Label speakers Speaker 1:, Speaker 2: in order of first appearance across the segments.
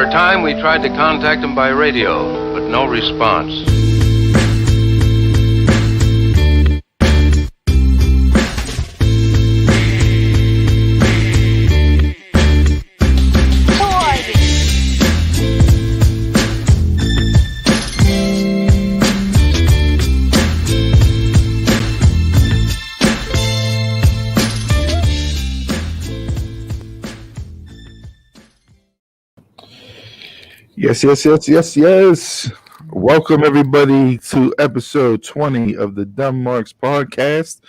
Speaker 1: For a time, we tried to contact him by radio, but no response.
Speaker 2: Yes. Welcome, everybody, to episode 20 of the Dumb Marks podcast.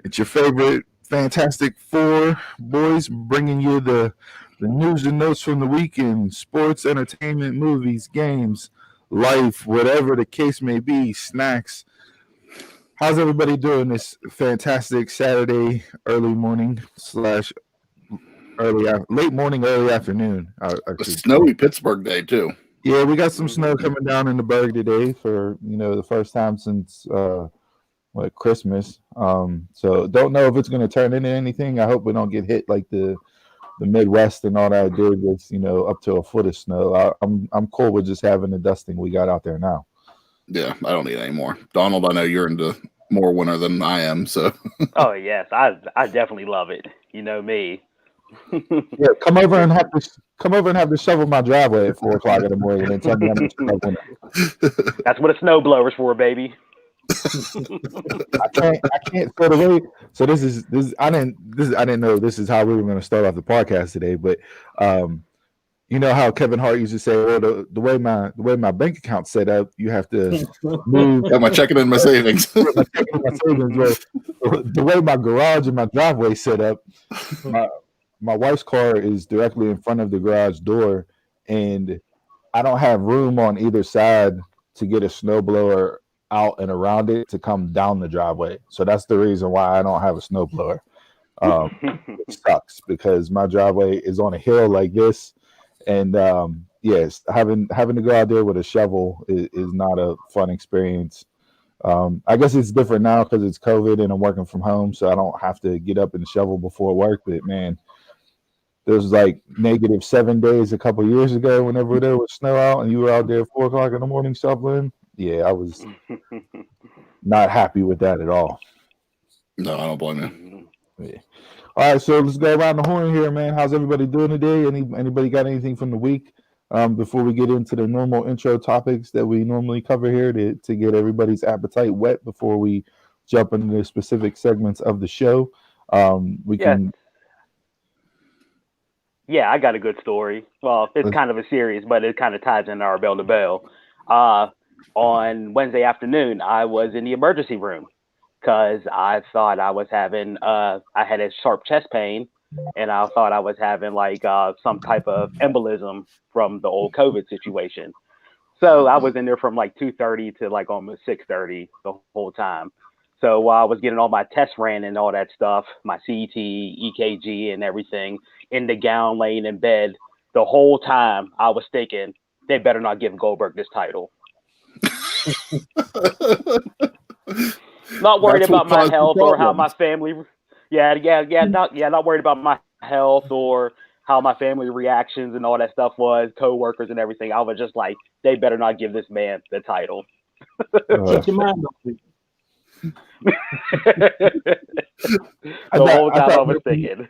Speaker 2: It's your favorite Fantastic Four boys bringing you the news and notes from the weekend, sports, entertainment, movies, games, life, whatever the case may be, snacks. How's everybody doing this fantastic Saturday early morning / late morning, early afternoon?
Speaker 3: A snowy Pittsburgh day too.
Speaker 2: Yeah, we got some snow coming down in the Berg today for the first time since Christmas. So don't know if it's going to turn into anything. I hope we don't get hit like the Midwest and all that did with up to a foot of snow. I'm cool with just having the dusting we got out there now.
Speaker 3: Yeah, I don't need any more. Donald, I know you're into more winter than I am, so.
Speaker 4: Oh yes, I definitely love it. You know me.
Speaker 2: Yeah, come over and have to shovel my driveway at 4:00 in the morning and tell me I'm struggling.
Speaker 4: That's what a snowblower's for, baby.
Speaker 2: I can't throw the way. So this is I didn't know this is how we were going to start off the podcast today, but you know how Kevin Hart used to say, well, the way my bank account's set up, you have to move.
Speaker 3: Got my checking and my savings.
Speaker 2: The way my garage and my driveway set up, my wife's car is directly in front of the garage door, and I don't have room on either side to get a snowblower out and around it to come down the driveway. So that's the reason why I don't have a snowblower. It sucks because my driveway is on a hill like this, and yes, having to go out there with a shovel is not a fun experience. I guess it's different now because it's COVID and I'm working from home, so I don't have to get up and shovel before work. But man, there was like -7 days a couple years ago whenever there was snow out and you were out there at 4:00 in the morning shoveling. Yeah, I was not happy with that at all.
Speaker 3: No, I don't blame you.
Speaker 2: Yeah. All right, so let's go around the horn here, man. How's everybody doing today? Anybody got anything from the week before we get into the normal intro topics that we normally cover here to get everybody's appetite wet before we jump into the specific segments of the show?
Speaker 4: Yeah, I got a good story. Well, it's kind of a series, but it kind of ties into our bell to bell. On Wednesday afternoon, I was in the emergency room because I thought I was having, I had a sharp chest pain, and I thought I was having like some type of embolism from the old COVID situation. So I was in there from like 2:30 to like almost 6:30 the whole time. So while I was getting all my tests ran and all that stuff, my CT, EKG, and everything, in the gown, laying in bed, the whole time I was thinking, they better not give Goldberg this title. Not worried about my health or how my family. Not worried about my health or how my family reactions and all that stuff was, co-workers and everything. I was just like, they better not give this man the title.
Speaker 5: Keep your mind open.
Speaker 4: The whole time I was thinking.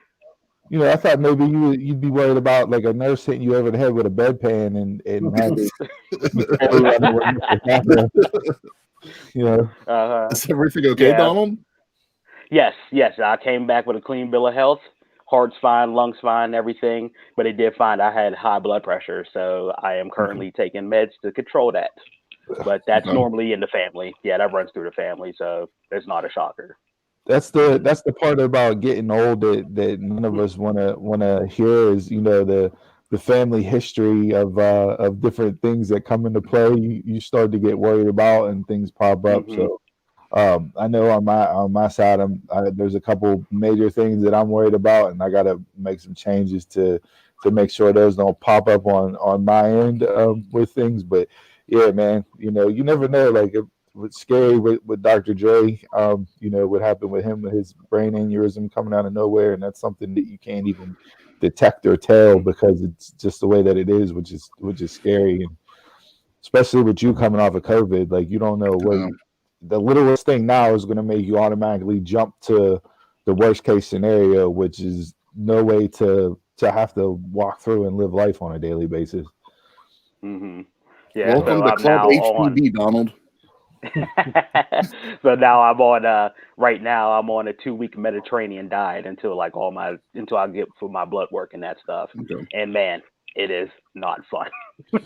Speaker 2: I thought maybe you'd be worried about like a nurse hitting you over the head with a bedpan and
Speaker 3: Is everything okay, Donald?
Speaker 4: Yes. I came back with a clean bill of health. Heart's fine, lungs fine, everything. But they did find I had high blood pressure, so I am currently taking meds to control that. But that's normally in the family. Yeah, that runs through the family, so it's not a shocker.
Speaker 2: That's the part about getting old that none of us want to hear is the family history of different things that come into play. You start to get worried about and things pop up. Mm-hmm. So I know on my side there's a couple major things that I'm worried about, and I got to make some changes to make sure those don't pop up on my end with things. But yeah, man, you never know. Like what's scary with Dr. Dre. What happened with him with his brain aneurysm coming out of nowhere, and that's something that you can't even detect or tell because it's just the way that it is, which is scary, and especially with you coming off of COVID, like you don't know what the littlest thing now is going to make you automatically jump to the worst case scenario, which is no way to have to walk through and live life on a daily basis.
Speaker 4: Mm-hmm. Yeah,
Speaker 3: Welcome
Speaker 4: so
Speaker 3: to
Speaker 4: I'm
Speaker 3: Club
Speaker 4: now
Speaker 3: HPV, Donald.
Speaker 4: So now I'm on right now I'm on a 2-week Mediterranean diet until I get for my blood work and that stuff.
Speaker 3: Okay.
Speaker 4: And man, it is not fun.
Speaker 2: All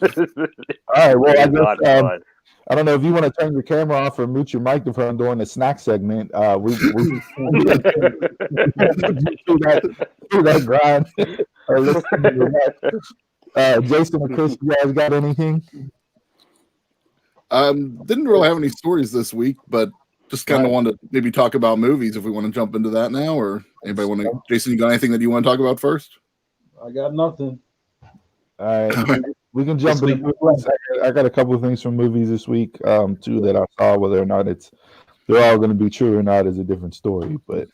Speaker 2: right, well,
Speaker 4: It is not fun.
Speaker 2: I don't know if you want to turn your camera off or mute your microphone during the snack segment. We through that grind. Or listen to that. Jason or Chris, you guys got anything?
Speaker 3: Didn't really have any stories this week, but just kind of wanted to maybe talk about movies if we want to jump into that now, or anybody want to? Jason, you got anything that you want to talk about first?
Speaker 5: I got nothing.
Speaker 2: All right, we can jump into movies. I got a couple of things from movies this week, too, that I saw. Whether or not they're all going to be true or not is a different story. But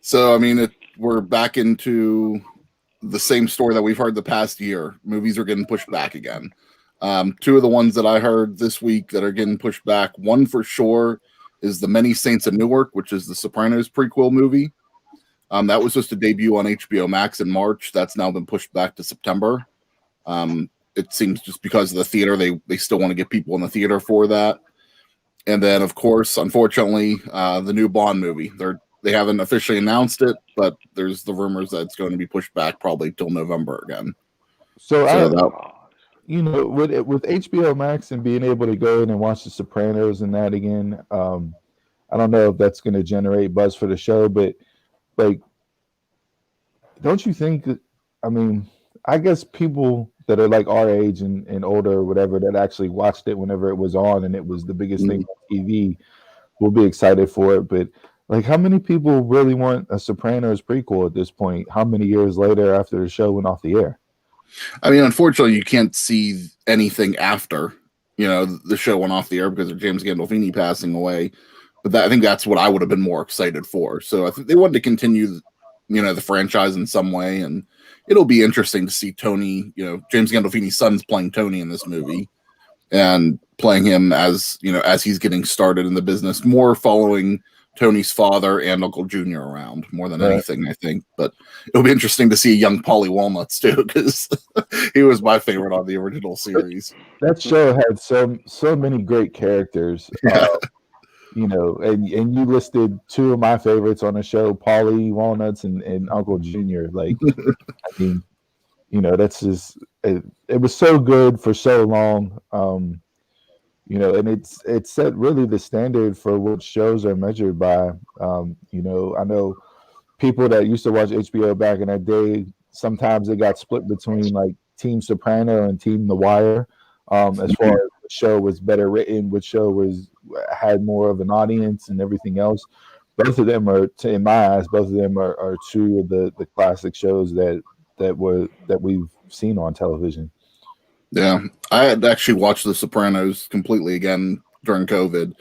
Speaker 3: so, I mean, we're back into the same story that we've heard the past year. Movies are getting pushed back again. Two of the ones that I heard this week that are getting pushed back, one for sure is The Many Saints of Newark, which is the Sopranos prequel movie. That was supposed to debut on HBO Max in March. That's now been pushed back to September. It seems just because of the theater, they still want to get people in the theater for that. And then, of course, unfortunately, the new Bond movie. They haven't officially announced it, but there's the rumors that it's going to be pushed back probably till November again.
Speaker 2: With HBO Max and being able to go in and watch The Sopranos and that again, I don't know if that's going to generate buzz for the show, but like, don't you think? I mean, I guess people that are like our age and older or whatever that actually watched it whenever it was on and it was the biggest thing on TV will be excited for it. But like, how many people really want a Sopranos prequel at this point? How many years later after the show went off the air?
Speaker 3: I mean, unfortunately, you can't see anything after, the show went off the air because of James Gandolfini passing away. But I think that's what I would have been more excited for. So I think they wanted to continue, the franchise in some way. And it'll be interesting to see Tony, James Gandolfini's son's playing Tony in this movie and playing him as he's getting started in the business, more following Tony's father and Uncle Junior around more than anything, I think. But it'll be interesting to see young Paulie Walnuts too, because he was my favorite on the original series.
Speaker 2: That show had so many great characters.
Speaker 3: Yeah.
Speaker 2: And you listed two of my favorites on the show, Paulie Walnuts and Uncle Junior. Like, I mean, that's just it was so good for so long. And it set really the standard for what shows are measured by. I know people that used to watch HBO back in that day, sometimes it got split between like Team Soprano and Team The Wire, as far as the show was better written, which show had more of an audience and everything else. Both of them are, in my eyes, are two of the classic shows that we've seen on television.
Speaker 3: Yeah, I had actually watched The Sopranos completely again during COVID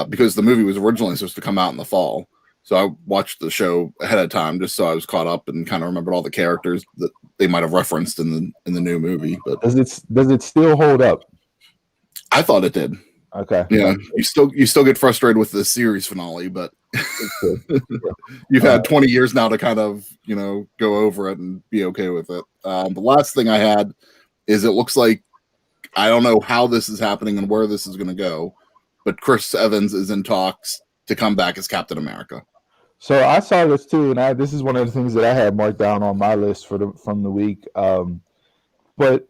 Speaker 3: because the movie was originally supposed to come out in the fall. So I watched the show ahead of time just so I was caught up and kind of remembered all the characters that they might have referenced in the new movie. But
Speaker 2: does it still hold up?
Speaker 3: I thought it did.
Speaker 2: Okay.
Speaker 3: Yeah, you still get frustrated with the series finale, but you've had 20 years now to kind of go over it and be okay with it. The last thing I had is it looks like, I don't know how this is happening and where this is going to go, but Chris Evans is in talks to come back as Captain America.
Speaker 2: So I saw this too, and this is one of the things that I had marked down on my list from the week. But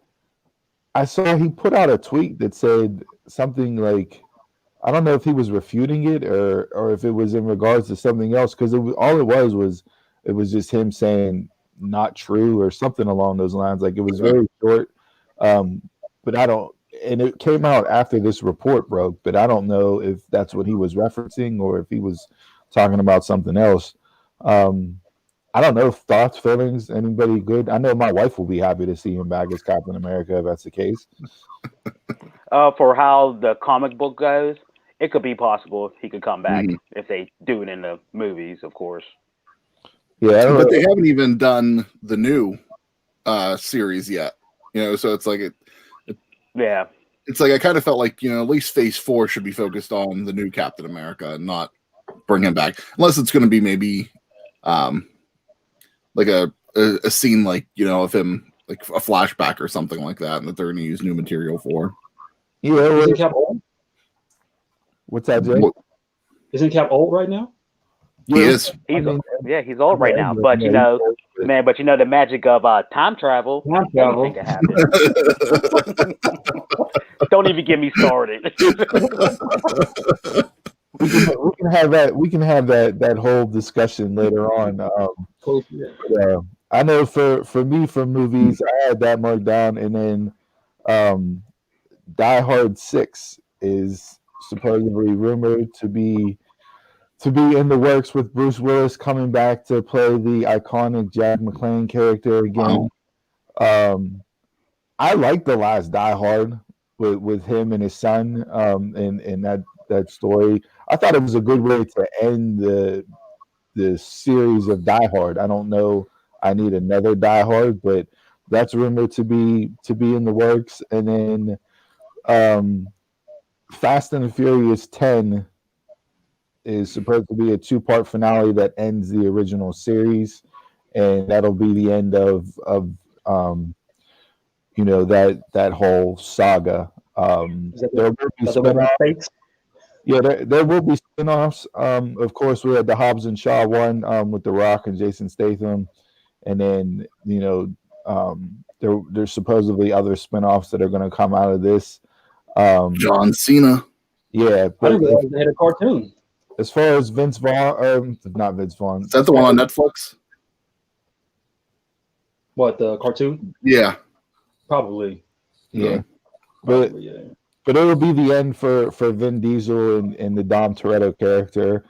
Speaker 2: I saw he put out a tweet that said something like, I don't know if he was refuting it or if it was in regards to something else, because all it was just him saying not true or something along those lines. Like, it was very short. But I don't, and it came out after this report broke, but I don't know if that's what he was referencing or if he was talking about something else. I don't know. Thoughts, feelings, anybody good? I know my wife will be happy to see him back as Captain America if that's the case.
Speaker 4: For how the comic book goes, it could be possible he could come back
Speaker 3: Mhm.
Speaker 4: if they do it in the movies, of course.
Speaker 2: Yeah, I don't
Speaker 3: But
Speaker 2: know.
Speaker 3: they haven't even done the new series yet. So it's like
Speaker 4: Yeah.
Speaker 3: it's like I kind of felt like at least Phase 4 should be focused on the new Captain America and not bring him back, unless it's going to be maybe like a scene like of him, like a flashback or something like that, and that they're going to use new material for.
Speaker 2: Yeah,
Speaker 5: Isn't Cap old?
Speaker 2: what's that, Jay?
Speaker 5: Isn't Cap old right now?
Speaker 3: He is.
Speaker 4: He's old right now, but but the magic of time travel,
Speaker 5: Time travel.
Speaker 4: anything can happen. Don't even get me started.
Speaker 2: we can have that. We can have that whole discussion later on. I know for me, for movies, I had that marked down, and then Die Hard 6 is supposedly rumored to be in the works, with Bruce Willis coming back to play the iconic Jack McClane character again.
Speaker 3: Wow.
Speaker 2: I like the last Die Hard with him and his son, and that story. I thought it was a good way to end the series of Die Hard. I don't know. I need another Die Hard, but that's rumored to be in the works. And then Fast and the Furious 10 is supposed to be a 2-part finale that ends the original series, and that'll be the end of that whole saga. There will be spin-offs. Yeah, there will be spin-offs. Of course, we had the Hobbs and Shaw one with The Rock and Jason Statham, and then there's supposedly other spin-offs that are going to come out of this.
Speaker 3: John Cena.
Speaker 2: Yeah,
Speaker 5: I
Speaker 2: but
Speaker 5: didn't realize they had a cartoon.
Speaker 2: as far as Vince Vaughn, not Vince Vaughn.
Speaker 3: Is that the one on Netflix?
Speaker 5: What, the cartoon?
Speaker 3: Yeah.
Speaker 5: Probably.
Speaker 2: Yeah.
Speaker 5: Probably, yeah.
Speaker 2: But it'll be the end for Vin Diesel and the Dom Toretto character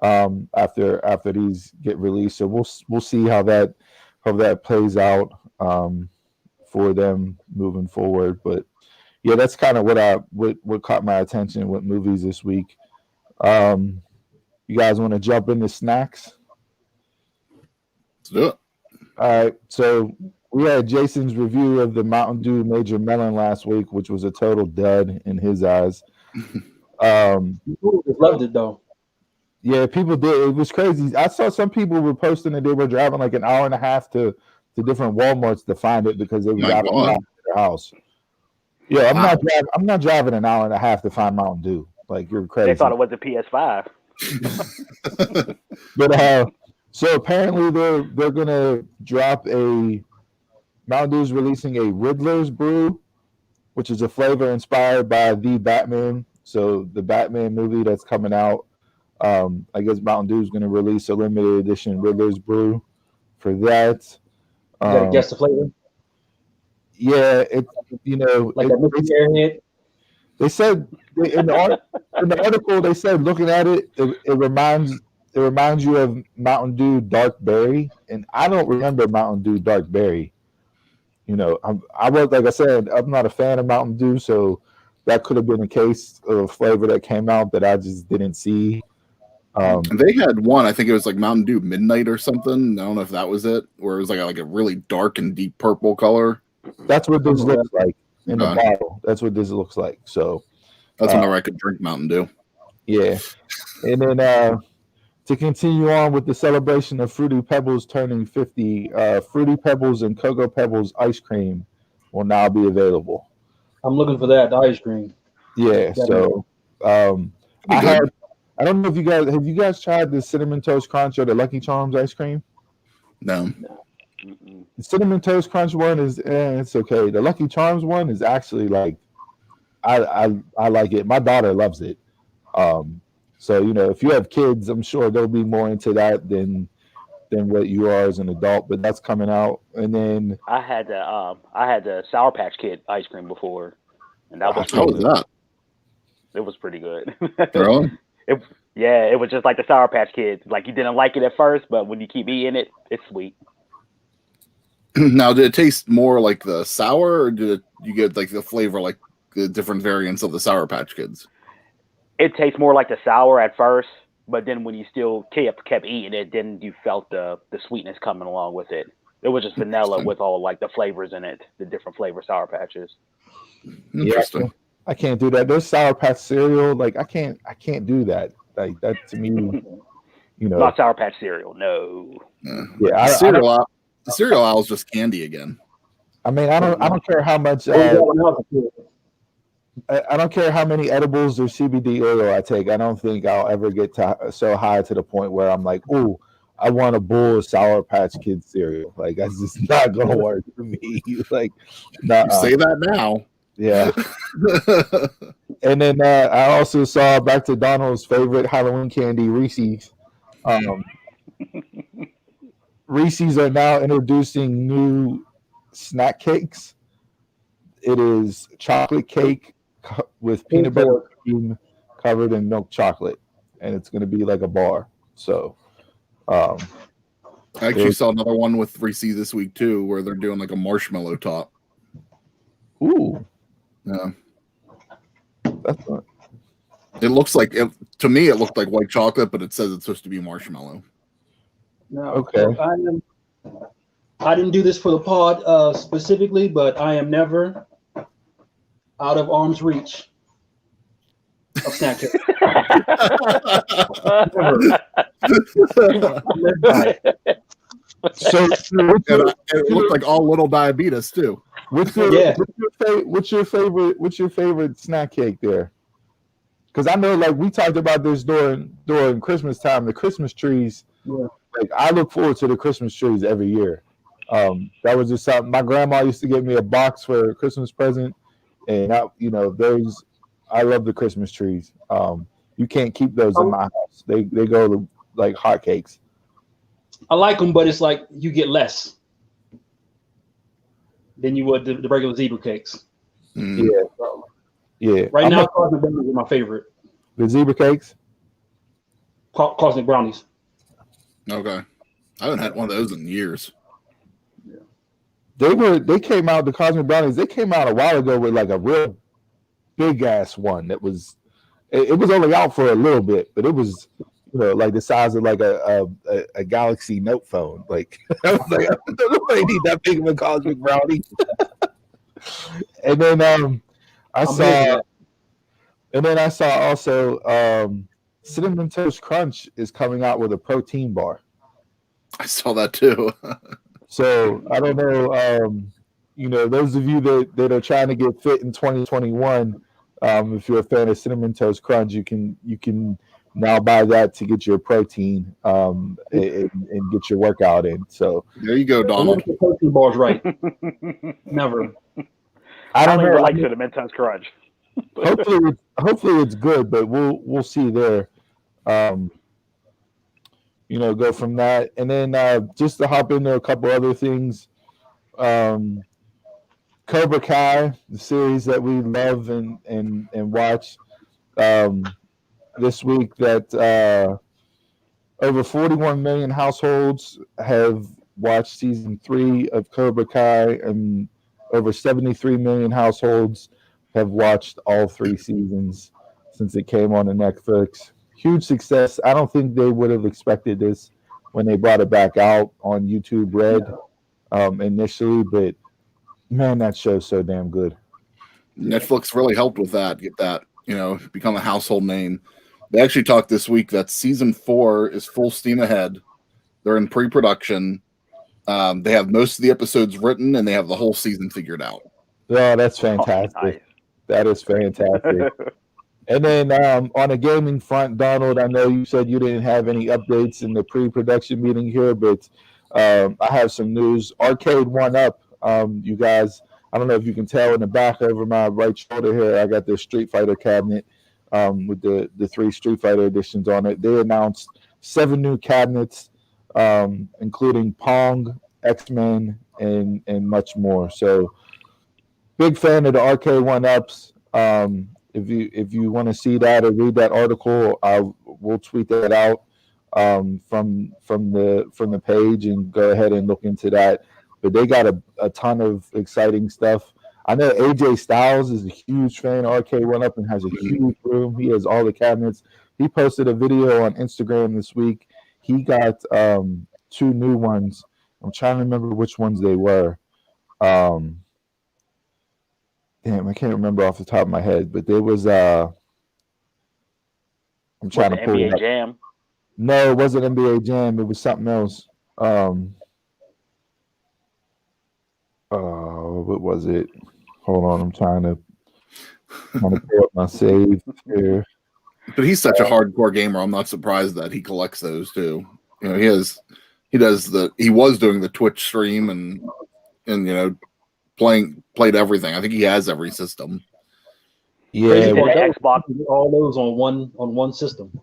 Speaker 2: after these get released. So we'll see how that plays out for them moving forward. But yeah, that's kind of what caught my attention with movies this week. You guys want to jump into snacks?
Speaker 3: Let's do it.
Speaker 2: All right. So we had Jason's review of the Mountain Dew Major Melon last week, which was a total dud in his eyes.
Speaker 5: People just loved it though.
Speaker 2: Yeah, people did. It was crazy. I saw some people were posting that they were driving like an hour and a half to different Walmarts to find it because it was out of their house. Yeah, I'm not driving an hour and a half to find Mountain Dew. Like, you're crazy.
Speaker 4: They thought it was a PS5.
Speaker 2: But so apparently they're gonna drop a Mountain Dew's releasing a Riddler's Brew, which is a flavor inspired by the Batman. So the Batman movie that's coming out, I guess Mountain Dew's gonna release a limited edition Riddler's Brew for that.
Speaker 5: You gotta guess the flavor.
Speaker 2: Yeah,
Speaker 5: Like a mystery airhead.
Speaker 2: They said in the article, they said looking at it, it reminds you of Mountain Dew Dark Berry, and I don't remember Mountain Dew Dark Berry. I was, like I said, I'm not a fan of Mountain Dew, so that could have been a case of a flavor that came out that I just didn't see.
Speaker 3: They had one, I think it was like Mountain Dew Midnight or something. I don't know if that was it, where it was like a really dark and deep purple color.
Speaker 2: That's what this looks like in the bottle. That's what this looks like. So
Speaker 3: that's whenever I could drink Mountain Dew.
Speaker 2: Yeah, and then to continue on with the celebration of Fruity Pebbles turning 50, Fruity Pebbles and Cocoa Pebbles ice cream will now be available.
Speaker 5: I'm looking for that, the ice cream.
Speaker 2: Yeah, so I don't know if have you guys tried the Cinnamon Toast Crunch or the Lucky Charms ice cream?
Speaker 3: No.
Speaker 2: The Cinnamon Toast Crunch one is it's okay. The Lucky Charms one is actually like I like it. My daughter loves it. So if you have kids, I'm sure they'll be more into that than what you are as an adult. But that's coming out, and then
Speaker 4: I had the Sour Patch Kid ice cream before, and that was
Speaker 3: how was that?
Speaker 4: It was pretty good.
Speaker 3: Really?
Speaker 4: It was just like the Sour Patch Kids. Like, you didn't like it at first, but when you keep eating it, it's sweet.
Speaker 3: Now, did it taste more like the sour, or did you get like the flavor like the different variants of the Sour Patch Kids?
Speaker 4: it tastes more like the sour at first, but then when you still kept eating it, then you felt the sweetness coming along with it. It was just vanilla with all like the flavors in it, the different flavor Sour Patches.
Speaker 3: Interesting.
Speaker 2: Yeah, I can't do that. There's Sour Patch cereal. Like I can't do that. Like that to me,
Speaker 4: Not Sour Patch cereal, no.
Speaker 3: Yeah, the cereal aisle is just candy again.
Speaker 2: I mean, I don't care how much. I don't care how many edibles or CBD oil I take. I don't think I'll ever get so high to the point where I'm like, oh, I want a bowl of Sour Patch Kids cereal. Like that's just not gonna work for me. Like,
Speaker 3: you say that now.
Speaker 2: Yeah. And then I also saw, back to Donald's favorite Halloween candy, Reese's. Reese's are now introducing new snack cakes. It is chocolate cake with peanut butter cream covered in milk chocolate, and it's going to be like a bar. So,
Speaker 3: I actually saw another one with Reese's this week too, where they're doing like a marshmallow top.
Speaker 2: Ooh,
Speaker 3: yeah.
Speaker 2: That's not...
Speaker 3: It looks like to me. It looked like white chocolate, but it says it's supposed to be marshmallow.
Speaker 5: No,
Speaker 2: okay.
Speaker 5: I didn't do this for the pod specifically, but I am never out of arm's reach of snack cake.
Speaker 2: So
Speaker 3: it looked like all little diabetes too.
Speaker 2: What's your favorite snack cake there? Because I know, like, we talked about this during Christmas time. The Christmas trees. Yeah. Like, I look forward to the Christmas trees every year. That was just something. My grandma used to give me a box for a Christmas present, and I love the Christmas trees. You can't keep those in my house. They go like hotcakes.
Speaker 5: I like them, but it's like you get less than you would the regular zebra cakes.
Speaker 2: Mm. Yeah.
Speaker 5: Right now, Cosmic Brownies are my favorite.
Speaker 2: The zebra cakes?
Speaker 5: Cosmic Brownies.
Speaker 3: Okay. I haven't had one of those in years.
Speaker 2: Yeah. They came out, the Cosmic Brownies, they came out a while ago with like a real big ass one that was, it was only out for a little bit, but it was, like the size of like a Galaxy Note phone. Like, I was like, nobody need that big of a Cosmic Brownie. And then I saw also Cinnamon Toast Crunch is coming out with a protein bar.
Speaker 3: I saw that too.
Speaker 2: So I don't know, those of you that are trying to get fit in 2021, if you're a fan of Cinnamon Toast Crunch, you can now buy that to get your protein and get your workout in. So
Speaker 3: there you go, Donald.
Speaker 5: The protein bars, right? Never.
Speaker 2: I don't know.
Speaker 4: Like Cinnamon Toast Crunch.
Speaker 2: hopefully it's good, but we'll see there. Go from that, and then just to hop into a couple other things. Cobra Kai, the series that we love and watch. This week that over 41 million households have watched season 3 of Cobra Kai, and over 73 million households have watched all 3 seasons since it came on to Netflix. Huge success. I don't think they would have expected this when they brought it back out on YouTube Red initially, but man, that show's so damn good.
Speaker 3: Netflix really helped with that, get that, become a household name. They actually talked this week that season 4 is full steam ahead. They're in pre-production. They have most of the episodes written, and they have the whole season figured out.
Speaker 2: Oh, that's fantastic. Oh, nice. That is fantastic. And then on a gaming front, Donald, I know you said you didn't have any updates in the pre-production meeting here, but I have some news. Arcade 1-Up, you guys, I don't know if you can tell in the back over my right shoulder here, I got the Street Fighter cabinet with the 3 Street Fighter editions on it. They announced 7 new cabinets, including Pong, X-Men, and much more. So big fan of the Arcade 1-Ups. If you want to see that or read that article, we'll tweet that out from the page and go ahead and look into that. But they got a ton of exciting stuff. I know AJ Styles is a huge fan of Arcade One Up and has a huge room. He has all the cabinets. He posted a video on Instagram this week. He got 2 new ones. I'm trying to remember which ones they were. Damn, I can't remember off the top of my head, but there was I'm trying to pull it
Speaker 4: NBA
Speaker 2: up.
Speaker 4: Jam.
Speaker 2: No, it wasn't NBA Jam. It was something else. What was it? Hold on, I'm trying to pull up my save here.
Speaker 3: But he's such a hardcore gamer. I'm not surprised that he collects those too. You know, he was doing the Twitch stream and played everything. I think he has every system.
Speaker 2: Yeah,
Speaker 5: Well, that was
Speaker 4: Xbox.
Speaker 5: all those on one system.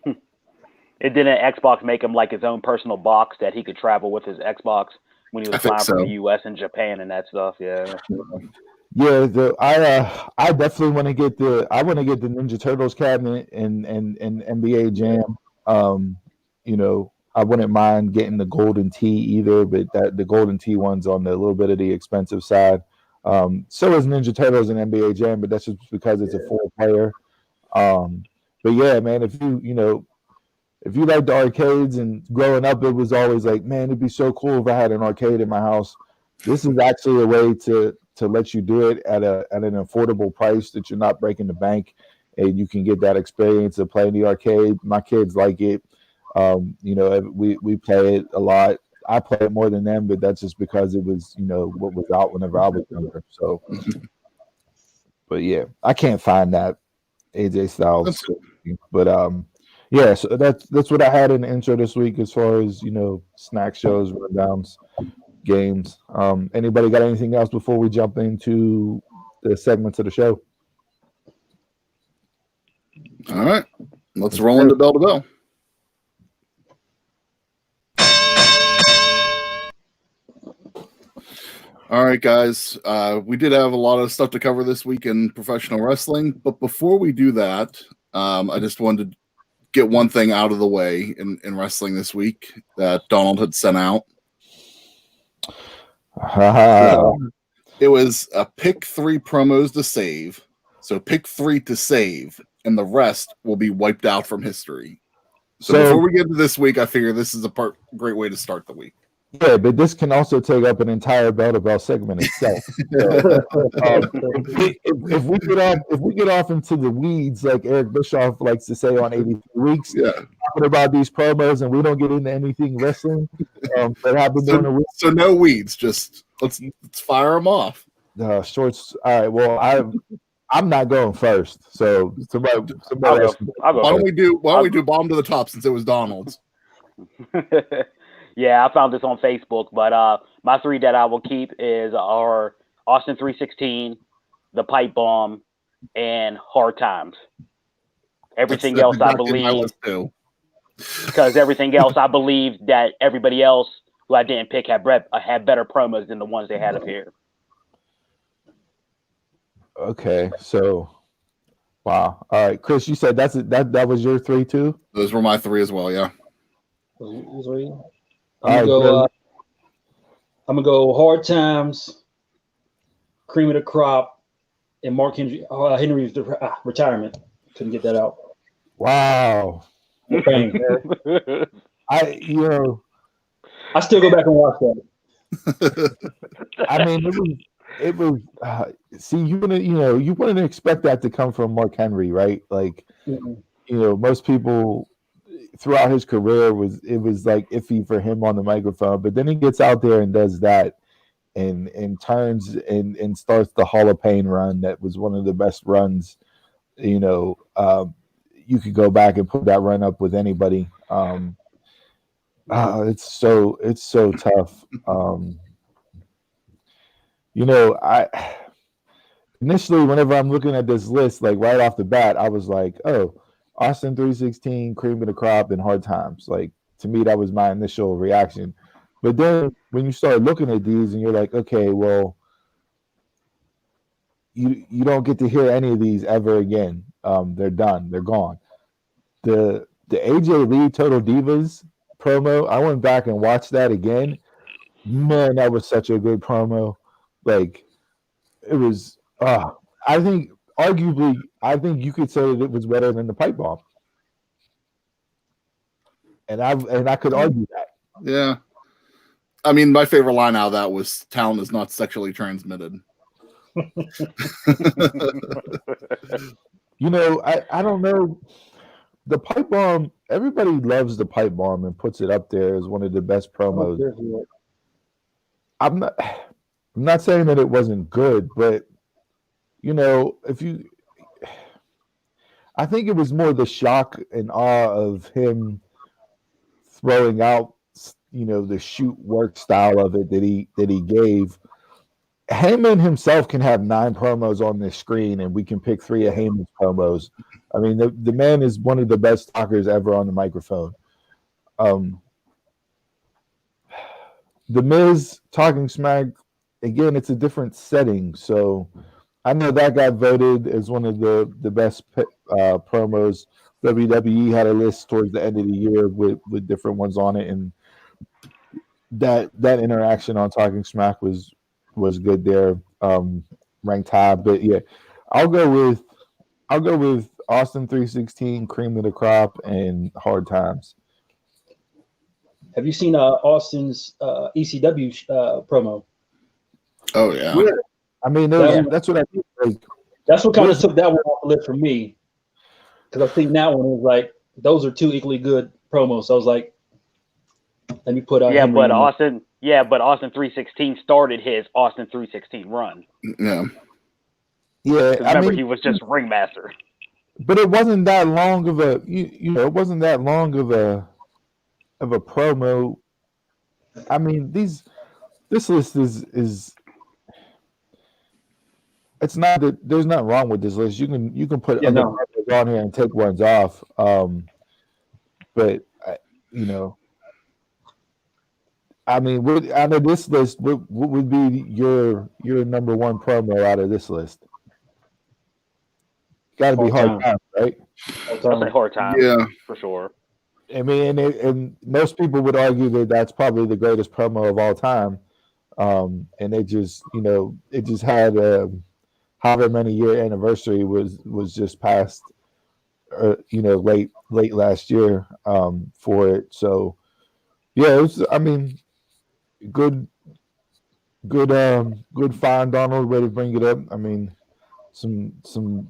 Speaker 4: It didn't Xbox make him like his own personal box that he could travel with his Xbox when he was flying from the US and Japan and that stuff. Yeah.
Speaker 2: Yeah, I definitely want to get the Ninja Turtles cabinet and NBA Jam. I wouldn't mind getting the Golden Tee either, but the Golden Tee one's on the little bit of the expensive side. So is Ninja Turtles and NBA Jam, but that's just because it's a 4-player. But yeah, man, if you like the arcades and growing up, it was always like, man, it'd be so cool if I had an arcade in my house. This is actually a way to let you do it at an affordable price that you're not breaking the bank, and you can get that experience of playing the arcade. My kids like it. We play it a lot. I play it more than them, but that's just because it was, what was out whenever I was younger. So, but yeah, I can't find that AJ Styles. But yeah, so that's what I had in the intro this week as far as snack shows, rundowns, games. Anybody got anything else before we jump into the segments of the show?
Speaker 3: All right, let's roll into bell to bell. All right, guys. We did have a lot of stuff to cover this week in professional wrestling, but before we do that, I just wanted to get one thing out of the way in wrestling this week that Donald had sent out. It was a pick 3 promos to save. So pick 3 to save, and the rest will be wiped out from history. So before we get to this week, I figure this is a great way to start the week.
Speaker 2: Yeah, but this can also take up an entire bell to bell segment itself. So, if we get off into the weeds, like Eric Bischoff likes to say on 83 Weeks, talking about these promos, and we don't get into anything wrestling that happened during the week.
Speaker 3: So no weeds, just let's fire them off.
Speaker 2: Shorts. All right. Well, I'm not going first, so somebody else.
Speaker 3: Why don't we do bottom to the top since it was Donald's?
Speaker 4: Yeah, I found this on Facebook, but my 3 that I will keep are Austin 316, The Pipe Bomb, and Hard Times. Everything else I believe, because everything else I believe that everybody else who I didn't pick had better promos than the ones they had up here.
Speaker 2: Okay, so wow. All right, Chris, you said that was your 3 too?
Speaker 3: Those were my 3 as well. Yeah.
Speaker 5: I'm gonna go Hard Times, Cream of the Crop, and Mark Henry's retirement. Couldn't get that out.
Speaker 2: Wow.
Speaker 5: Bang.
Speaker 2: I
Speaker 5: still go back and watch that.
Speaker 2: I mean, it was. See, you wouldn't expect that to come from Mark Henry, right? Like, most people throughout his career it was like iffy for him on the microphone, but then he gets out there and does that and turns and starts the Hall of Pain run. That was one of the best runs. You could go back and put that run up with anybody. It's so tough. I initially, whenever I'm looking at this list, like right off the bat, I was like, oh, Austin 316, Cream of the Crop, and Hard Times. Like, to me, that was my initial reaction. But then when you start looking at these and you're like, okay, well, you don't get to hear any of these ever again. They're done. They're gone. The AJ Lee Total Divas promo, I went back and watched that again. Man, that was such a good promo. Like, it was. I think arguably, I think you could say that it was better than the pipe bomb, and I could argue that.
Speaker 3: Yeah. I mean, my favorite line out of that was "Talent is not sexually transmitted."
Speaker 2: I don't know. The pipe bomb, everybody loves the pipe bomb and puts it up there as one of the best promos. I'm not saying that it wasn't good, but I think it was more the shock and awe of him throwing out, the shoot work style of it that he gave. Heyman himself can have 9 promos on this screen, and we can pick 3 of Heyman's promos. I mean, the man is one of the best talkers ever on the microphone. The Miz talking smack, again, it's a different setting. So I know that got voted as one of the best promos. WWE had a list towards the end of the year with different ones on it, and that interaction on talking smack was good there, ranked high. But yeah, I'll go with Austin 316, Cream of the Crop, and Hard Times.
Speaker 5: Have you seen Austin's ECW promo?
Speaker 3: Oh yeah.
Speaker 2: I mean, that's what I think. Like,
Speaker 5: that's what kind of took that one off the list for me, because I think that one was like, those are 2 equally good promos. So I was like, let me put out.
Speaker 4: But Austin 316 started his Austin 316 run.
Speaker 3: Yeah.
Speaker 2: Yeah.
Speaker 4: Remember, he was just ringmaster.
Speaker 2: But it wasn't that long of a it wasn't that long of a promo. I mean, this list is it's not that there's nothing wrong with this list. You can put other promos on here and take ones off. But I mean, out of this list, what would be your number one promo out of this list? Got to be Hard Times, right?
Speaker 4: I'll say Hard Times,
Speaker 3: yeah,
Speaker 4: for sure.
Speaker 2: I mean, and most people would argue that that's probably the greatest promo of all time. And it just, it just had however many year anniversary was just past, late last year for it. So yeah, it was. I mean, good find, Donald. Way to bring it up. I mean, some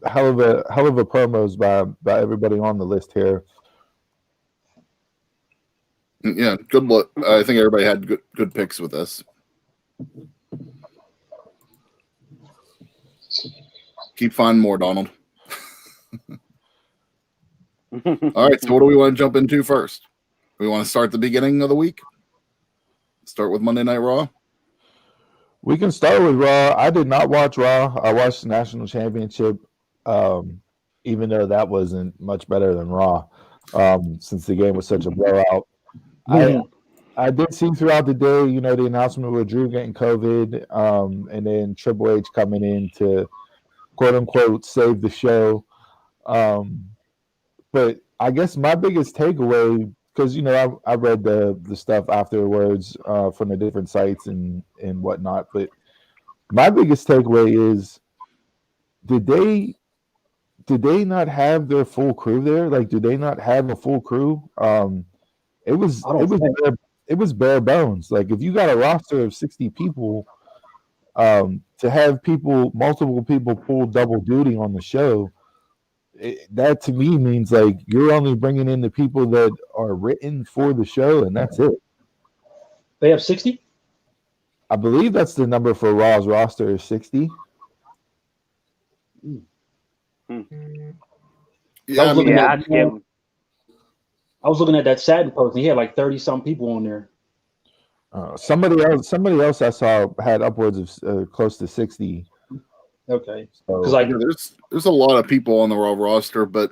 Speaker 2: hell of a promos by everybody on the list here.
Speaker 3: Yeah, good look. I think everybody had good picks with this. Keep finding more, Donald. All right, so what do we want to jump into first? We want to start the beginning of the week? Start with Monday Night Raw?
Speaker 2: We can start with Raw. I did not watch Raw. I watched the National Championship, even though that wasn't much better than Raw, since the game was such a blowout. I did see throughout the day, the announcement with Drew getting COVID, and then Triple H coming in to quote unquote save the show. But I guess my biggest takeaway, because I read the stuff afterwards from the different sites and whatnot, but my biggest takeaway is, did they not have their full crew there? Like, do they not have a full crew? It was bare bones. Like, if you got a roster of 60 people, to have multiple people pull double duty on the show, that to me means like you're only bringing in the people that are written for the show, and that's it.
Speaker 5: They have 60?
Speaker 2: I believe that's the number for Raw's roster, is 60.
Speaker 3: Yeah,
Speaker 5: I was looking at that Saturn post, and he had like 30-some people on there.
Speaker 2: Somebody else I saw had upwards of close to 60.
Speaker 5: Okay,
Speaker 3: because there's a lot of people on the Raw roster, but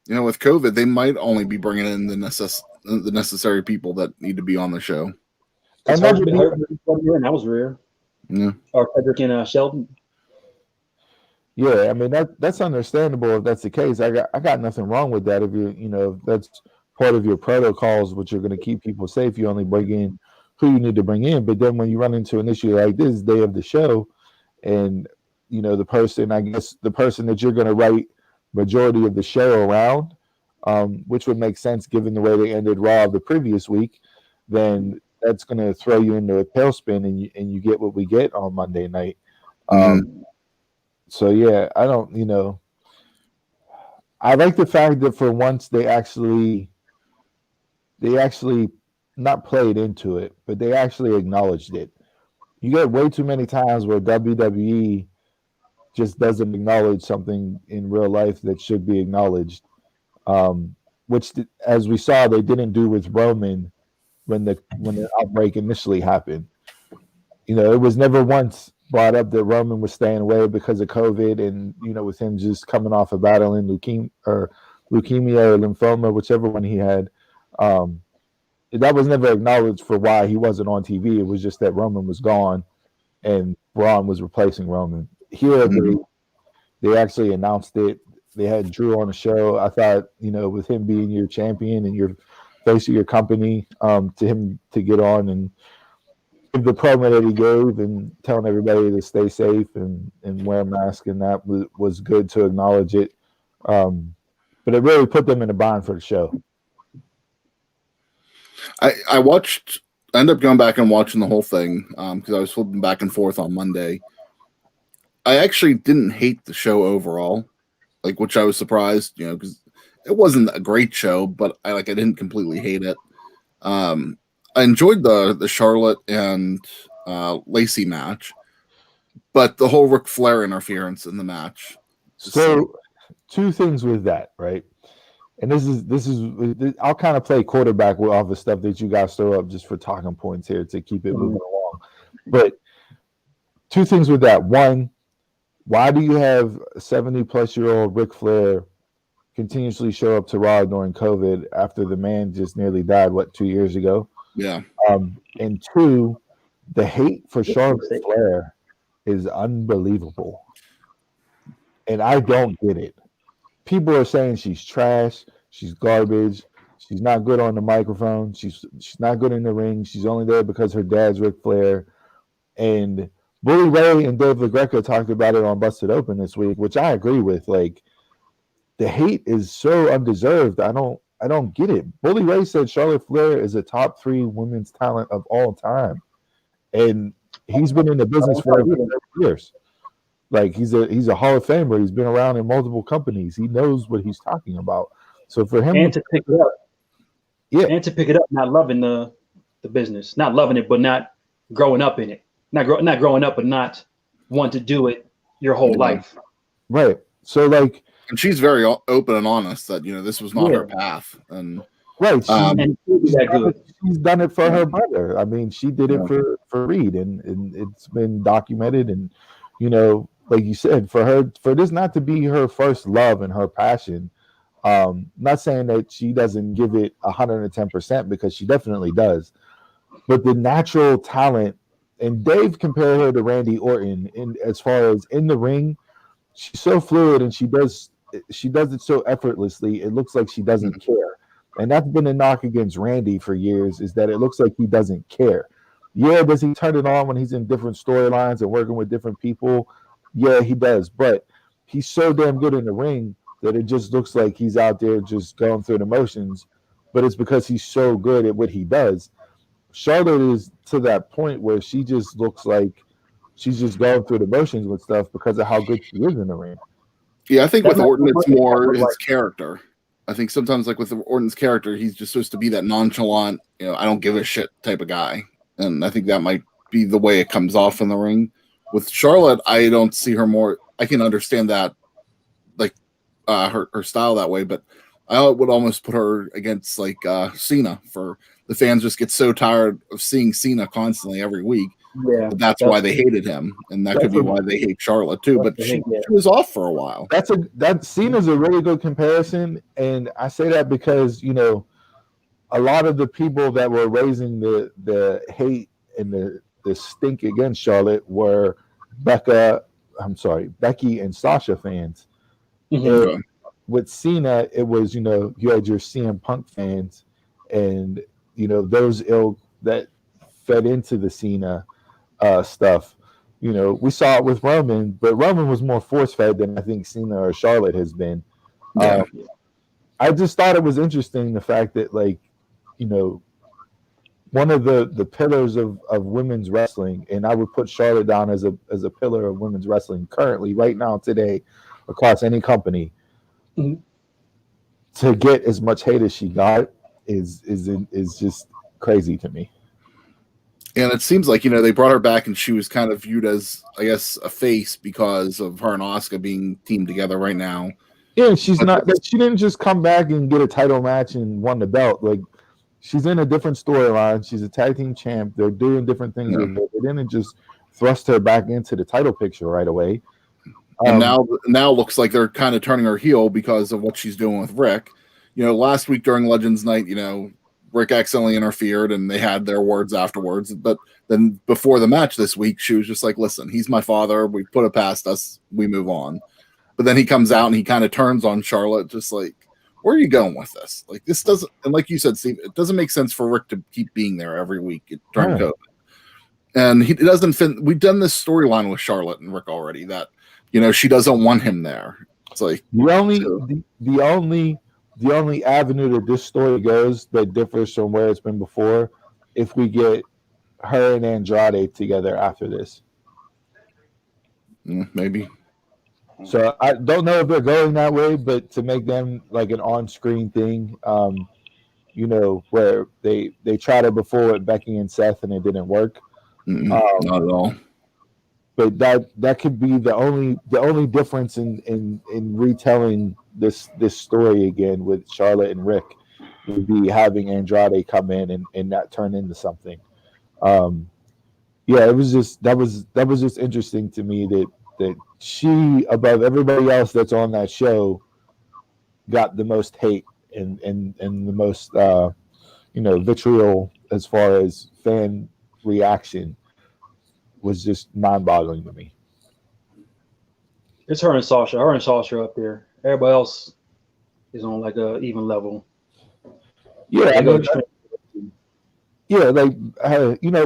Speaker 3: with COVID, they might only be bringing in the necessary people that need to be on the show.
Speaker 5: And that was rare.
Speaker 3: Yeah,
Speaker 5: or Frederick and Sheldon.
Speaker 2: Yeah, I mean that's understandable if that's the case. I got nothing wrong with that. If if that's part of your protocols, which are going to keep people safe, you only bring in who you need to bring in. But then when you run into an issue like this day of the show, and the person, I guess, the person that you're going to write majority of the show around, which would make sense given the way they ended Raw the previous week, then that's going to throw you into a tailspin, and you get what we get on Monday night. So yeah, I don't, I like the fact that for once they actually not played into it, but they actually acknowledged it. You get way too many times where WWE just doesn't acknowledge something in real life that should be acknowledged, which, as we saw, they didn't do with Roman when the outbreak initially happened. It was never once brought up that Roman was staying away because of COVID, and with him just coming off a battle in leukemia or lymphoma, whichever one he had. That was never acknowledged for why he wasn't on TV. It was just that Roman was gone and Braun was replacing Roman. Here, they actually announced it. They had Drew on the show. I thought, with him being your champion and your face of your company, to him to get on and give the promo that he gave and telling everybody to stay safe and wear a mask, and that was good to acknowledge it. But it really put them in a bind for the show.
Speaker 3: I ended up going back and watching the whole thing because I was flipping back and forth on Monday. I actually didn't hate the show overall, which I was surprised, because it wasn't a great show, but I didn't completely hate it. I enjoyed the Charlotte and Lacey match, but the whole Ric Flair interference in the match.
Speaker 2: So, two things with that, right? And this is I'll kind of play quarterback with all the stuff that you guys throw up just for talking points here to keep it moving along. But two things with that. One, why do you have a 70-plus-year-old Ric Flair continuously show up to Raw during COVID after the man just nearly died, 2 years ago?
Speaker 3: Yeah.
Speaker 2: And two, the hate for Charlotte Flair is unbelievable. And I don't get it. People are saying she's trash, she's garbage, she's not good on the microphone, she's not good in the ring, she's only there because her dad's Ric Flair. And Bully Ray and Dave LaGreca talked about it on Busted Open this week, which I agree with. The hate is so undeserved. I don't get it. Bully Ray said Charlotte Flair is a top 3 women's talent of all time, and he's been in the business for 30 years. He's a Hall of Famer. He's been around in multiple companies. He knows what he's talking about. So for him,
Speaker 5: and to pick it up, not loving the business, not loving it, but not growing up in it, not growing up, but not want to do it your whole life.
Speaker 2: Right. So
Speaker 3: and she's very open and honest that this was not her path, and
Speaker 2: right.
Speaker 5: She's
Speaker 2: done it for her brother. I mean, she did it for Reed, and it's been documented. And like you said, for this not to be her first love and her passion. Not saying that she doesn't give it 110%, because she definitely does, but the natural talent. And Dave compared her to Randy Orton as far as in the ring. She's so fluid, and she does it so effortlessly. It looks like she doesn't care. And that's been a knock against Randy for years, is that it looks like he doesn't care. Yeah, does he turn it on when he's in different storylines and working with different people? Yeah, he does. But he's so damn good in the ring that it just looks like he's out there just going through the motions. But it's because he's so good at what he does. Charlotte is to that point where she just looks like she's just going through the motions with stuff because of how good she is in the ring.
Speaker 3: Yeah, I think with Orton, it's more his character. I think sometimes, with Orton's character, he's just supposed to be that nonchalant, I don't give a shit type of guy. And I think that might be the way it comes off in the ring. With Charlotte, I don't see her more. I can understand that, her style that way, but I would almost put her against Cena. For the fans just get so tired of seeing Cena constantly every week.
Speaker 5: Yeah,
Speaker 3: that's why they hated him, and that could be why they hate Charlotte too. But she was off for a while.
Speaker 2: That Cena's a really good comparison, and I say that because a lot of the people that were raising the hate and the stink against Charlotte were Becky and Sasha fans. Mm-hmm. And with Cena, it was you had your CM Punk fans, and those ilk that fed into the Cena stuff. You know, we saw it with Roman, but Roman was more force fed than I think Cena or Charlotte has been.
Speaker 3: Yeah.
Speaker 2: I just thought it was interesting the fact that, like, you know, one of the pillars of women's wrestling, and I would put Charlotte down as a pillar of women's wrestling currently, right now, today, across any company.
Speaker 5: Mhm.
Speaker 2: To get as much hate as she got is just crazy to me.
Speaker 3: And it seems like, they brought her back and she was kind of viewed as, I guess, a face because of her and Asuka being teamed together right now.
Speaker 2: Yeah, she's not. She didn't just come back and get a title match and won the belt. Like, she's in a different storyline. She's a tag team champ. They're doing different things with her. They didn't just thrust her back into the title picture right away.
Speaker 3: And now looks like they're kind of turning her heel because of what she's doing with Rick. Last week during Legends Night, Rick accidentally interfered and they had their words afterwards. But then before the match this week, she was just like, listen, he's my father. We put it past us. We move on. But then he comes out and he kind of turns on Charlotte, just like, where are you going with this? Like, this doesn't, and like you said, Steve, it doesn't make sense for Rick to keep being there every week during COVID. And he doesn't fit. We've done this storyline with Charlotte and Rick already that, she doesn't want him there. It's like
Speaker 2: the only avenue that this story goes that differs from where it's been before, if we get her and Andrade together after this.
Speaker 3: Maybe.
Speaker 2: So I don't know if they're going that way, but to make them like an on-screen thing, where they tried it before with Becky and Seth and it didn't work.
Speaker 3: Not at all.
Speaker 2: But that could be the only difference in retelling this story again with Charlotte and Rick would be having Andrade come in and not turn into something. It was just that was just interesting to me that she, above everybody else that's on that show, got the most hate and the most vitriol as far as fan reaction. Was just mind-boggling to me.
Speaker 5: It's her and Sasha. Her and Sasha up there. Everybody else is on like a even level.
Speaker 2: Yeah,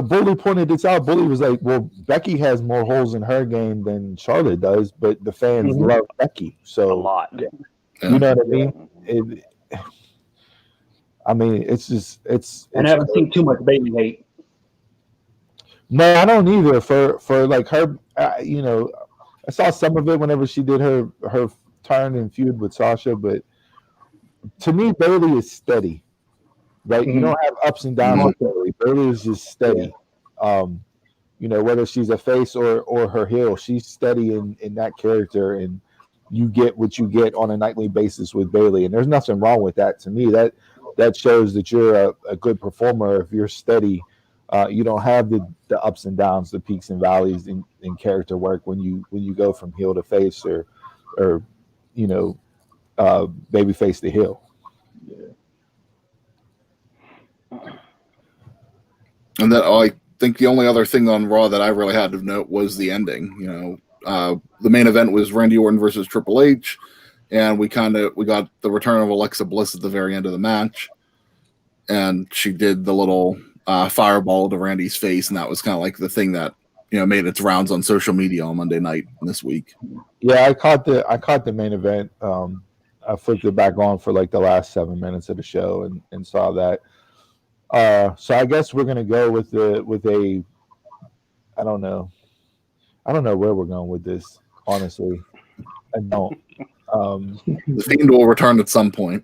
Speaker 2: Bully pointed this out. Bully was like, "Well, Becky has more holes in her game than Charlotte does, but the fans love Becky, so
Speaker 4: a lot."
Speaker 2: You know what I mean? It's.
Speaker 5: And I haven't seen too much Bailey hate.
Speaker 2: No, I don't either. For like her, I saw some of it whenever she did her turn and feud with Sasha, but to me, Bailey is steady. Right? You don't have ups and downs with Bailey. Bailey is just steady. Whether she's a face or her heel, she's steady in that character, and you get what you get on a nightly basis with Bailey, and there's nothing wrong with that. To me, that shows that you're a good performer if you're steady. You don't have the ups and downs, the peaks and valleys in character work when you go from heel to face or baby face to heel.
Speaker 3: And that I think the only other thing on Raw that I really had to note was the ending. The main event was Randy Orton versus Triple H, and we got the return of Alexa Bliss at the very end of the match, and she did the little fireball to Randy's face, and that was kind of like the thing that made its rounds on social media on Monday night this week.
Speaker 2: Yeah, I caught the main event. I flipped it back on for like the last 7 minutes of the show and saw that. So I guess we're gonna go with a. I don't know where we're going with this. Honestly, I don't.
Speaker 3: The Fiend will return at some point.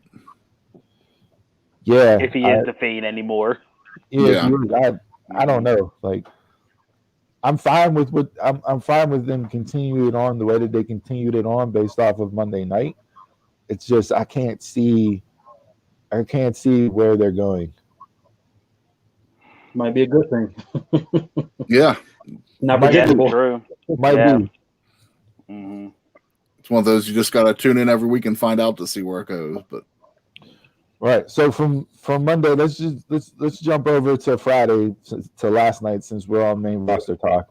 Speaker 2: Yeah,
Speaker 4: if he is the Fiend anymore.
Speaker 2: Yeah. I don't know. Like, I'm fine with I'm fine with them continuing it on the way that they continued it on based off of Monday night. It's just I can't see where they're going.
Speaker 5: Might be a good thing.
Speaker 3: Yeah.
Speaker 5: Not predictable.
Speaker 4: True.
Speaker 2: Might be.
Speaker 4: Mm-hmm.
Speaker 3: It's one of those you just gotta tune in every week and find out to see where it goes. But
Speaker 2: right. So from Monday, let's jump over to Friday to last night since we're on main roster talk.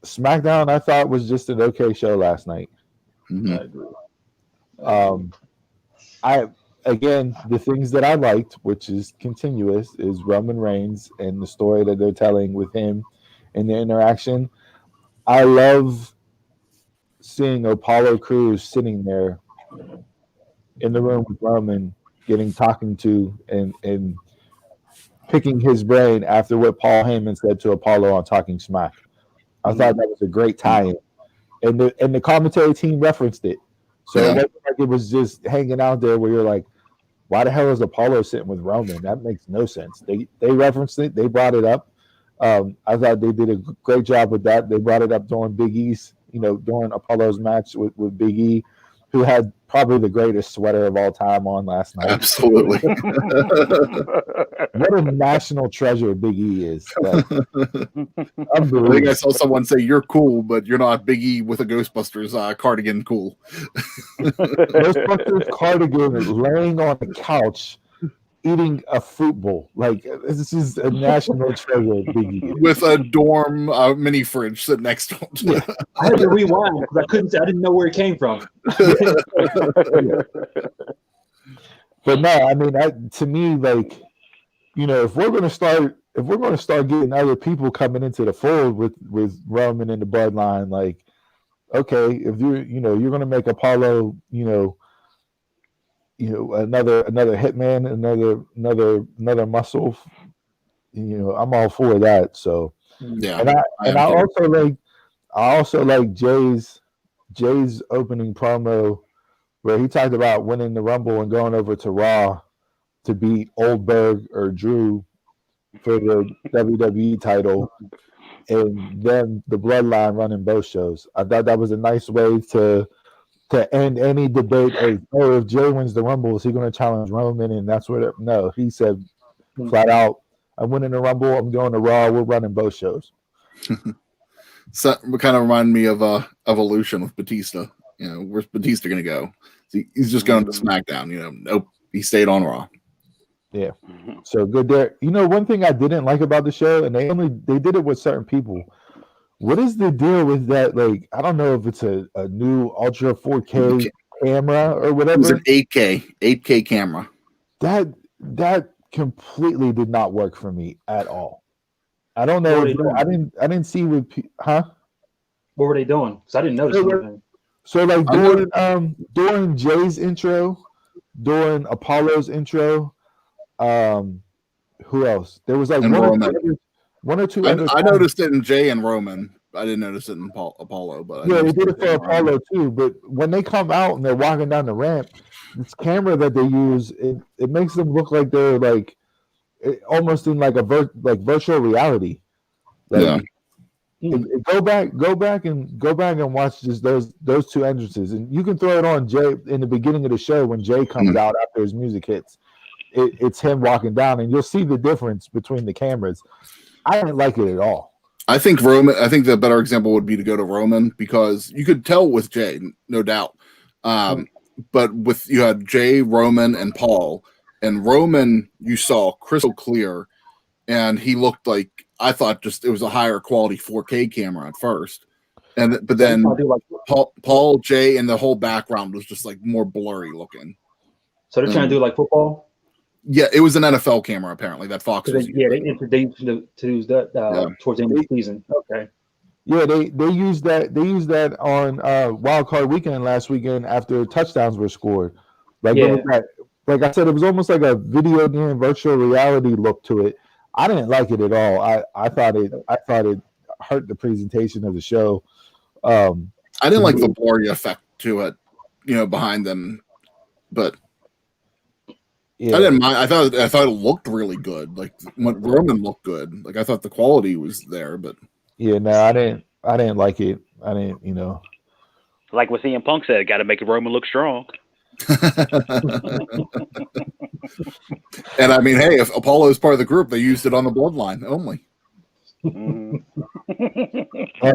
Speaker 2: SmackDown I thought was just an okay show last night.
Speaker 3: mm-hmm.
Speaker 5: I agree.
Speaker 2: Again, the things that I liked, which is continuous, is Roman Reigns and the story that they're telling with him and the interaction. I love seeing Apollo Crews sitting there in the room with Roman, talking to and picking his brain after what Paul Heyman said to Apollo on Talking Smack. I thought that was a great tie-in, and the commentary team referenced it, so it wasn't like it was just hanging out there where you're like, why the hell is Apollo sitting with Roman? That makes no sense. They referenced it, they brought it up. I thought they did a great job with that. They brought it up during Big E's, during Apollo's match with Big E, who had probably the greatest sweater of all time on last night.
Speaker 3: Absolutely.
Speaker 2: What a national treasure Big E is.
Speaker 3: I think I saw someone say, "You're cool, but you're not Big E with a Ghostbusters cardigan cool."
Speaker 2: Ghostbusters cardigan is laying on the couch eating a fruit bowl. Like, this is a national treasure Big E.
Speaker 3: With a dorm mini fridge sitting next to him.
Speaker 5: Yeah. I had to rewind because I didn't know where it came from.
Speaker 2: But no, I mean, to me, like, if we're going to start getting other people coming into the fold with Roman and the bloodline, like, okay, if you're going to make Apollo, another hitman, another muscle, I'm all for that. So
Speaker 3: yeah,
Speaker 2: I also like Jay's opening promo where he talked about winning the Rumble and going over to Raw to beat Oldberg or Drew for the WWE title, and then the Bloodline running both shows. I thought that was a nice way to end any debate of, if Jay wins the Rumble, is he going to challenge Roman? And that's what no, he said flat out, I'm winning the Rumble, I'm going to Raw, we're running both shows.
Speaker 3: So it kind of reminded me of Evolution with Batista. Where's Batista going to go? He's just going to SmackDown. Nope, he stayed on Raw.
Speaker 2: Yeah, so good there. One thing I didn't like about the show, and they did it with certain people. What is the deal with that? Like, I don't know if it's a new Ultra 4K camera or whatever. It was
Speaker 3: an 8K camera.
Speaker 2: That completely did not work for me at all. I don't know. I didn't see what. Huh?
Speaker 5: What were they doing? Because I didn't notice anything.
Speaker 2: So like during Jay's intro, during Apollo's intro, who else? There was like one or two.
Speaker 3: I noticed it in Jay and Roman. I didn't notice it in Apollo, but
Speaker 2: they did it for Apollo too. But when they come out and they're walking down the ramp, this camera that they use, it makes them look like they're like almost in like virtual reality. Like, go back and watch just those two entrances, and you can throw it on Jay in the beginning of the show when Jay comes out after his music hits. It's him walking down, and you'll see the difference between the cameras. I didn't like it at all.
Speaker 3: I think the better example would be to go to Roman, because you could tell with Jay, no doubt. But you had Jay, Roman, and Paul. And Roman, you saw crystal clear, and he looked like, I thought just it was a higher quality 4K camera at first. But then Paul, Jay, and the whole background was just like more blurry looking.
Speaker 5: So they're trying to do like football?
Speaker 3: Yeah, it was an NFL camera apparently that Fox was using.
Speaker 5: Yeah, they introduced that towards the end of the season. Okay.
Speaker 2: Yeah, they used that on Wild Card Weekend last weekend after touchdowns were scored. Like I said, it was almost like a video game virtual reality look to it. I didn't like it at all. I thought it hurt the presentation of the show.
Speaker 3: I didn't like the blurry effect to it, behind them, but yeah. I didn't mind. I thought it looked really good. Like when Roman looked good. Like I thought the quality was there, but
Speaker 2: yeah, no, I didn't like it. I didn't,
Speaker 4: Like what CM Punk said, got to make Roman look strong.
Speaker 3: And I mean, hey, if Apollo is part of the group, they used it on the bloodline only.
Speaker 2: And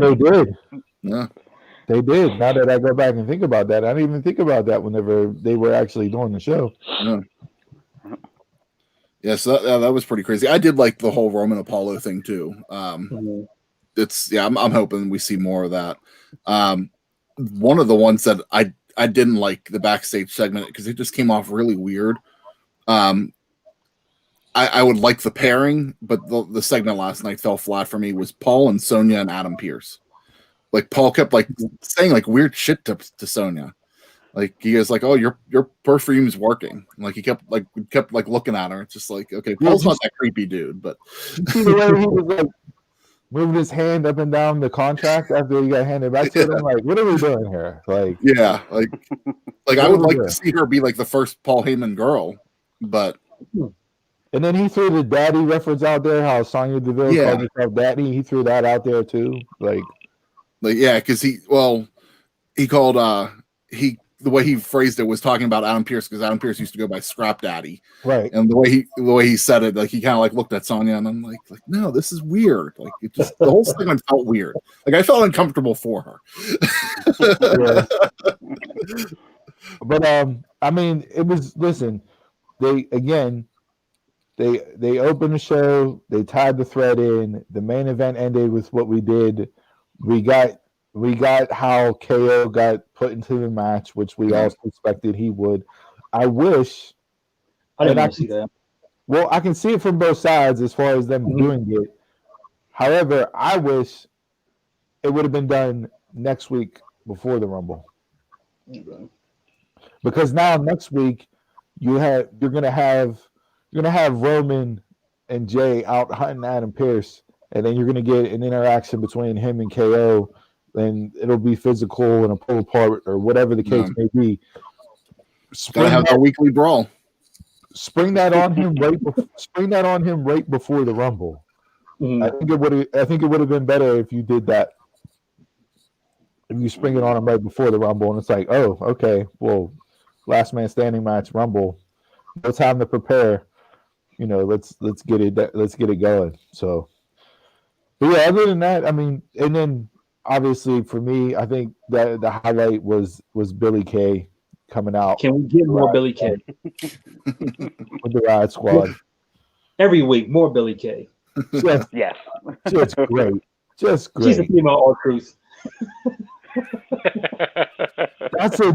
Speaker 2: they did.
Speaker 3: Yeah.
Speaker 2: They did. Now that I go back and think about that, I didn't even think about that whenever they were actually doing the show.
Speaker 3: Yeah. Yeah, so that was pretty crazy. I did like the whole Roman Apollo thing too. I'm hoping we see more of that. One of the ones that I didn't like the backstage segment because it just came off really weird. I I would like the pairing, but the segment last night fell flat for me. Was Paul and Sonya and Adam Pearce. Like Paul kept like saying like weird shit to Sonya. Like he was like, "Oh, your perfume's working." Like he kept looking at her. It's just like, okay, Paul's not that creepy dude, but
Speaker 2: you see the way he was like moving his hand up and down the contract after he got handed back to him. Like, what are we doing here? Like,
Speaker 3: yeah, like I would like to see her be like the first Paul Heyman girl, but.
Speaker 2: And then he threw the daddy reference out there. How Sonya Deville called herself daddy. He threw that out there too. Like
Speaker 3: yeah, because he called the way he phrased it was talking about Adam Pearce, because Adam Pearce used to go by Scrap Daddy,
Speaker 2: right?
Speaker 3: And the way he said it, like he kind of like looked at Sonya, and I'm like no, this is weird. Like it just the whole segment felt weird. Like I felt uncomfortable for her.
Speaker 2: But I mean, it was. Listen, they opened the show. They tied the thread in. The main event ended with what we did. We got how KO got put into the match, which we all expected he would. I wish.
Speaker 5: I didn't see that.
Speaker 2: Well, I can see it from both sides as far as them doing it. However, I wish it would have been done next week before the Rumble.
Speaker 5: Okay.
Speaker 2: Because now next week you're gonna have Roman and Jay out hunting Adam Pearce, and then you're gonna get an interaction between him and KO. And it'll be physical and a pull apart or whatever the case may be.
Speaker 3: Gotta have our weekly brawl.
Speaker 2: Spring that on him right before the Rumble.
Speaker 5: Mm-hmm.
Speaker 2: I think it would have been better if you did that. If you spring it on him right before the Rumble, and it's like, oh, okay, well, last man standing match, Rumble, no time to prepare. Let's get it going. So, but yeah, other than that, I mean, and then. Obviously, for me, I think that the highlight was Billy Kay coming out.
Speaker 5: Can we get more Billy Kay?
Speaker 2: With the Riot Squad.
Speaker 5: Every week, more Billy Kay.
Speaker 4: Yes.
Speaker 2: Just great. Just great.
Speaker 5: She's a female R-Truth.
Speaker 2: That's a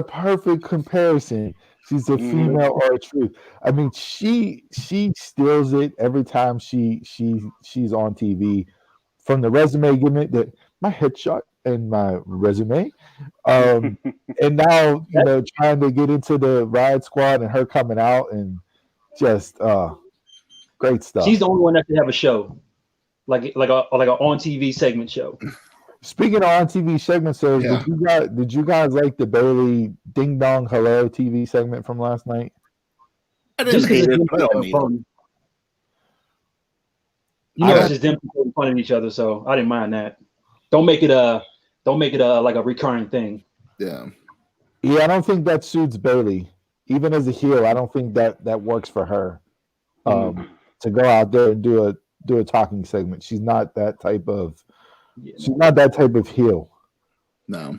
Speaker 2: perfect comparison. She's a female R-Truth. I mean, she steals it every time she's on TV. From the resume, give me my headshot and my resume, and now trying to get into the Riot Squad and her coming out and just great stuff.
Speaker 5: She's the only one that can have a show, like an on TV segment show.
Speaker 2: Speaking of on TV segment shows, did you guys like the Bailey Ding Dong Hello TV segment from last night?
Speaker 3: I didn't hate it, but I don't need it.
Speaker 5: It's just them poking fun at each other, so I didn't mind that. Don't make it a like a recurring thing.
Speaker 3: Yeah,
Speaker 2: I don't think that suits Bailey. Even as a heel, I don't think that works for her. To go out there and do a talking segment, she's not that type of. She's not that type of heel.
Speaker 3: No,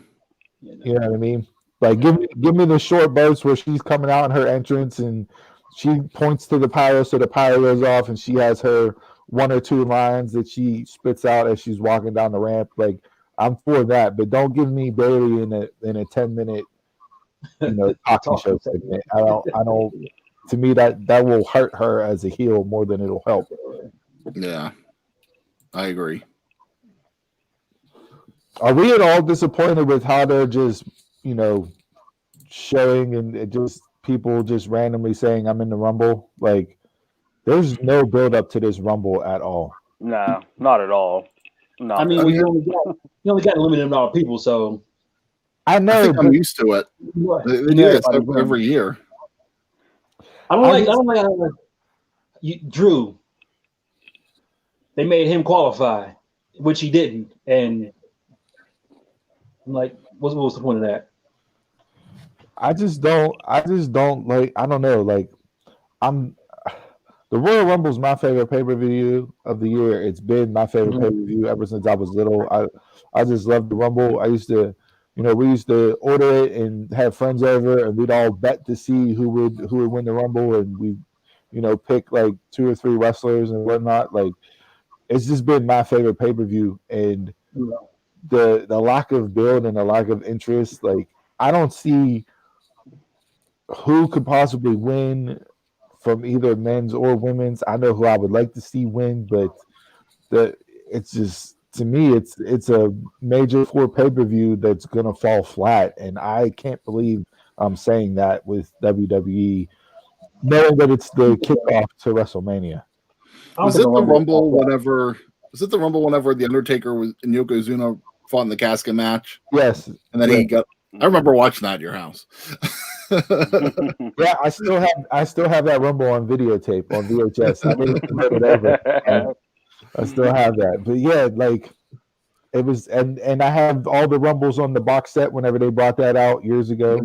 Speaker 2: you know what I mean. Like give me the short bursts where she's coming out in her entrance and she points to the pyro, so the pyro goes off, and she has her one or two lines that she spits out as she's walking down the ramp. Like I'm for that, but don't give me Bailey in a 10-minute talking show segment. I don't. To me, that will hurt her as a heel more than it'll help.
Speaker 3: Yeah, I agree.
Speaker 2: Are we at all disappointed with how they're just showing and just people just randomly saying I'm in the Rumble? Like there's no build up to this Rumble at all.
Speaker 4: No, not at all. No.
Speaker 5: I mean, you only got a limited amount of people, so
Speaker 2: I know.
Speaker 3: I think I'm used to it. They do this every year.
Speaker 5: I don't like Drew. They made him qualify, which he didn't, and I'm like, what was the point of that?
Speaker 2: I just don't like. I don't know. Like, the Royal Rumble is my favorite pay-per-view of the year. It's been my favorite pay-per-view ever since I was little. I just love the Rumble. I used to, we used to order it and have friends over, and we'd all bet to see who would win the Rumble, and we, pick like 2 or 3 wrestlers and whatnot. Like, it's just been my favorite pay-per-view, and the lack of build and the lack of interest. Like, I don't see who could possibly win from either men's or women's. I know who I would like to see win, but it's just, to me, it's a major four pay-per-view that's gonna fall flat, and I can't believe I'm saying that with WWE, knowing that it's the kickoff to WrestleMania.
Speaker 3: Was it the Rumble whenever? Was it the Rumble whenever the Undertaker was and Yokozuna fought in the casket match?
Speaker 2: Yes,
Speaker 3: and then he got. I remember watching that at your house.
Speaker 2: Yeah, I still have that Rumble on videotape on VHS. I need to convert it over. I still have that, but yeah, like it was, and I have all the Rumbles on the box set whenever they brought that out years ago,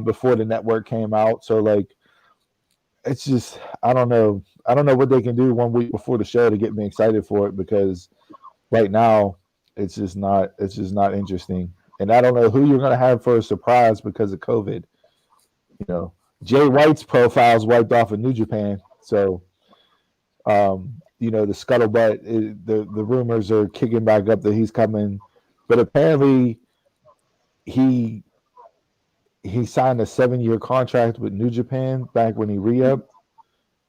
Speaker 2: before the network came out. So like, it's just, I don't know what they can do 1 week before the show to get me excited for it, because right now it's just not interesting, and I don't know who you're gonna have for a surprise because of COVID. You know, Jay White's profile's wiped off of New Japan, so you know, the scuttlebutt, the rumors are kicking back up that he's coming, but apparently he signed a 7-year contract with New Japan back when he re-upped.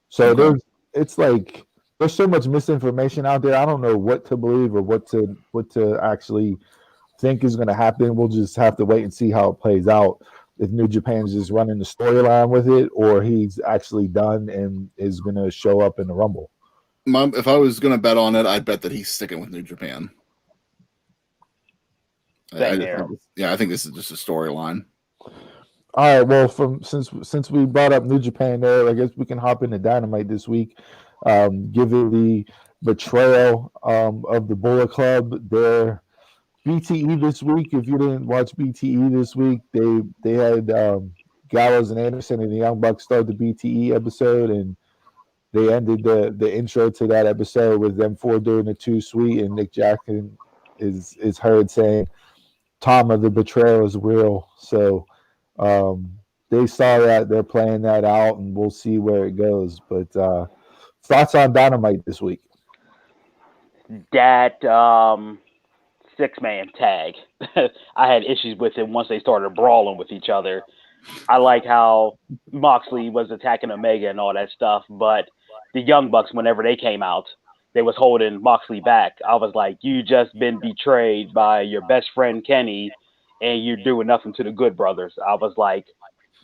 Speaker 2: So it's like there's so much misinformation out there. I don't know what to believe or what to actually think is going to happen. We'll just have to wait and see how it plays out. If New Japan's just running the storyline with it, or he's actually done and is going to show up in the Rumble.
Speaker 3: If I was going to bet on it, I'd bet that he's sticking with New Japan. I think this is just a storyline.
Speaker 2: All right. Well, since we brought up New Japan there, I guess we can hop into Dynamite this week. Given the betrayal of the Bullet Club, their BTE this week. If you didn't watch BTE this week, they had Gallows and Anderson and the Young Bucks start the BTE episode, and they ended the intro to that episode with them four doing the Too Sweet, and Nick Jackson is heard saying, "Tom of the betrayal is real." So they saw that, they're playing that out, and we'll see where it goes. But thoughts on Dynamite this week?
Speaker 4: That 6-man tag, I had issues with it once they started brawling with each other. I like how Moxley was attacking Omega and all that stuff, but the Young Bucks, whenever they came out, they was holding Moxley back. I was like, you just been betrayed by your best friend Kenny, and you're doing nothing to the Good Brothers. I was like,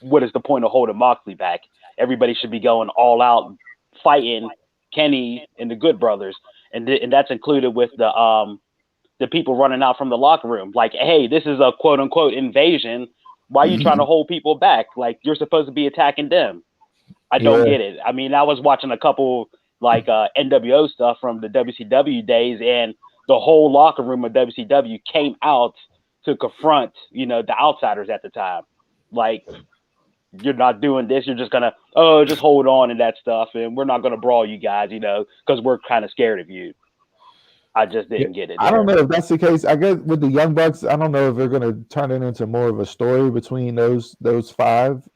Speaker 4: what is the point of holding Moxley back? Everybody should be going all out, fighting Kenny and the Good Brothers, and that's included with the people running out from the locker room. Like, hey, this is a quote unquote invasion. Why are you trying to hold people back? Like, you're supposed to be attacking them. I don't get it. I mean, I was watching a couple like NWO stuff from the WCW days, and the whole locker room of WCW came out to confront, the outsiders at the time. Like, you're not doing this. You're just gonna, just hold on and that stuff, and we're not gonna brawl you guys, because we're kind of scared of you. I just didn't get it.
Speaker 2: I don't know if that's the case. I guess with the Young Bucks, I don't know if they're going to turn it into more of a story between those five.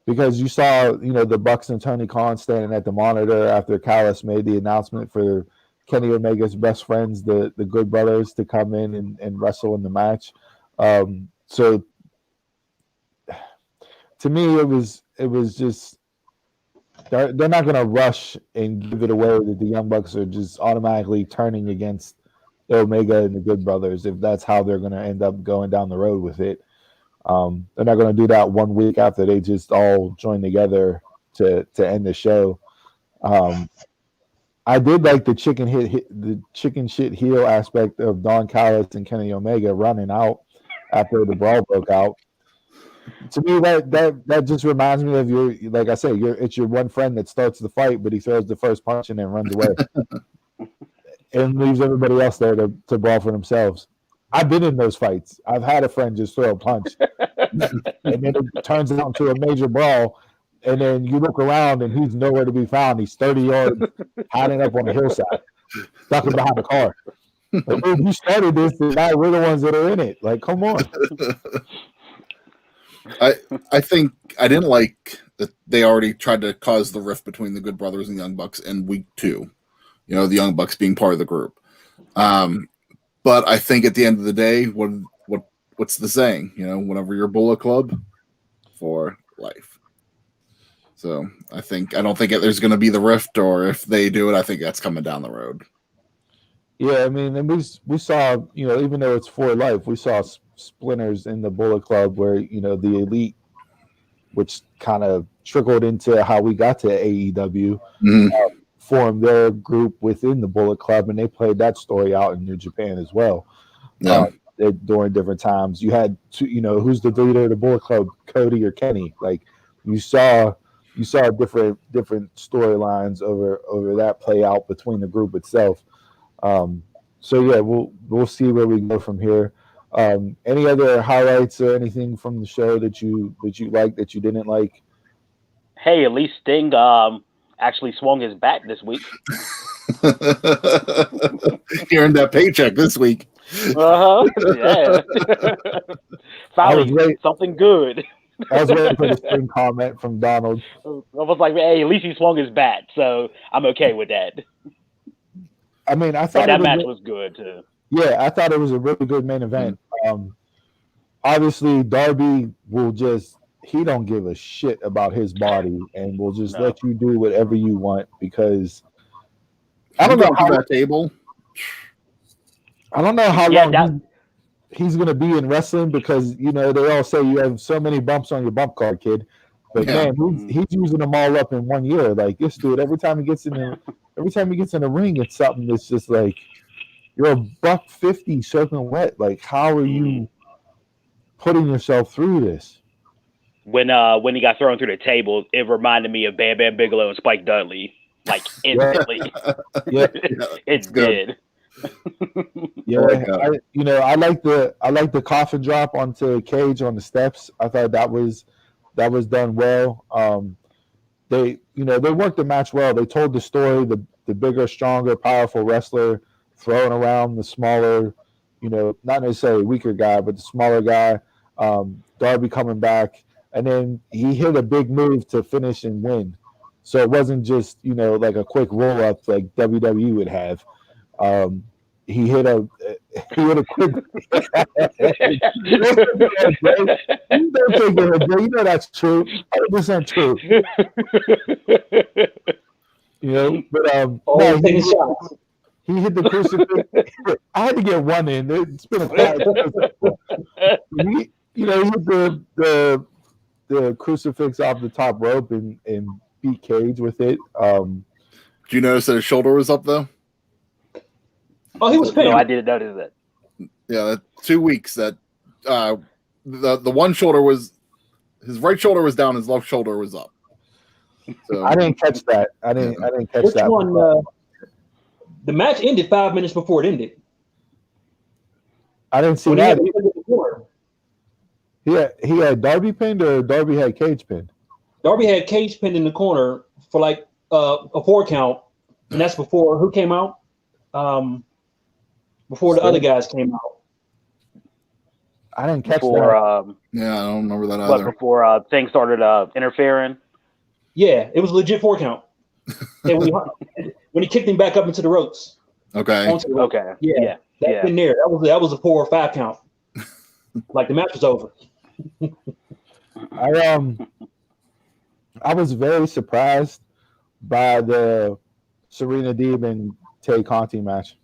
Speaker 2: Because you saw, the Bucks and Tony Khan standing at the monitor after Callis made the announcement for Kenny Omega's best friends, the Good Brothers, to come in and wrestle in the match. So to me, it was just, they're not going to rush and give it away that the Young Bucks are just automatically turning against Omega and the Good Brothers, if that's how they're going to end up going down the road with it. They're not going to do that 1 week after they just all join together to end the show. I did like the chicken shit heel aspect of Don Callis and Kenny Omega running out after the brawl broke out. To me, that just reminds me of like I say, it's your one friend that starts the fight, but he throws the first punch and then runs away and leaves everybody else there to brawl for themselves. I've been in those fights. I've had a friend just throw a punch, and then it turns out into a major brawl, and then you look around and he's nowhere to be found. He's 30 yards hiding up on the hillside, ducking behind the car. Like, dude, you started this, and now we're the ones that are in it. Like, come on.
Speaker 3: I think I didn't like that they already tried to cause the rift between the Good Brothers and Young Bucks in week 2. The Young Bucks being part of the group. But I think at the end of the day, what's the saying? Whenever you're Bullet Club, for life. So I don't think there's going to be the rift, or if they do it, I think that's coming down the road.
Speaker 2: Yeah, I mean, and we saw, even though it's for life, we saw splinters in the Bullet Club where, the elite, which kind of trickled into how we got to AEW, formed their group within the Bullet Club, and they played that story out in New Japan as well.
Speaker 3: Yeah.
Speaker 2: During different times, you had two, who's the leader of the Bullet Club, Cody or Kenny? Like you saw different storylines over that play out between the group itself. So yeah, we'll see where we go from here. Any other highlights or anything from the show that you liked that you didn't like?
Speaker 4: Hey, at least Sting actually swung his bat this week.
Speaker 3: He earned that paycheck this week.
Speaker 4: Yeah. Finally, something good.
Speaker 2: I was waiting for the Sting comment from Donald.
Speaker 4: I was like, hey, at least he swung his bat, so I'm okay with that.
Speaker 2: I mean, I thought
Speaker 4: that match was good too.
Speaker 2: Yeah, I thought it was a really good main event. Obviously, Darby he don't give a shit about his body and will just let you do whatever you want because I don't know how
Speaker 3: that table.
Speaker 2: I don't know how long he's going to be in wrestling because they all say you have so many bumps on your bump card, kid. But man, he's using them all up in 1 year. Like this dude, every time he gets in the ring, it's something that's just like you're $150 soaking wet. Like, how are you putting yourself through this?
Speaker 4: When he got thrown through the table, it reminded me of Bam Bam Bigelow and Spike Dudley, like instantly.
Speaker 2: Yeah,
Speaker 4: it did.
Speaker 2: Yeah, I like the coffin drop onto Cage on the steps. I thought that was done well. They worked the match well. They told the story. The bigger, stronger, powerful wrestler throwing around the smaller, not necessarily weaker guy, but the smaller guy. Darby coming back, and then he hit a big move to finish and win. So it wasn't just like a quick roll up like WWE would have. He hit a quick. That's true. 100% true. But he hit the crucifix. I had to get one in. It's been a quiet. He hit the crucifix off the top rope and beat Cage with it.
Speaker 3: Did you notice that his shoulder was up though?
Speaker 5: Oh, he was pinned.
Speaker 4: No, I didn't notice that.
Speaker 3: Yeah, 2 weeks that the one shoulder was his right shoulder was down, his left shoulder was up. So,
Speaker 2: I didn't catch that. I didn't catch
Speaker 5: Which
Speaker 2: that.
Speaker 5: One, the match ended 5 minutes before it ended.
Speaker 2: I didn't see that. He had Darby pinned or Darby had Cage pinned?
Speaker 5: Darby had Cage pinned in the corner for like a 4 count, and that's before who came out? Before the other guys came out.
Speaker 2: I didn't catch that.
Speaker 3: Yeah, I don't remember that either.
Speaker 4: But before things started interfering?
Speaker 5: Yeah, it was a legit 4 count. And when he kicked him back up into the ropes.
Speaker 3: Okay.
Speaker 4: Okay.
Speaker 5: Yeah. That's been there. That was a 4 or 5 count. Like the match was over.
Speaker 2: I was very surprised by the Serena Deeb and Tay Conti match.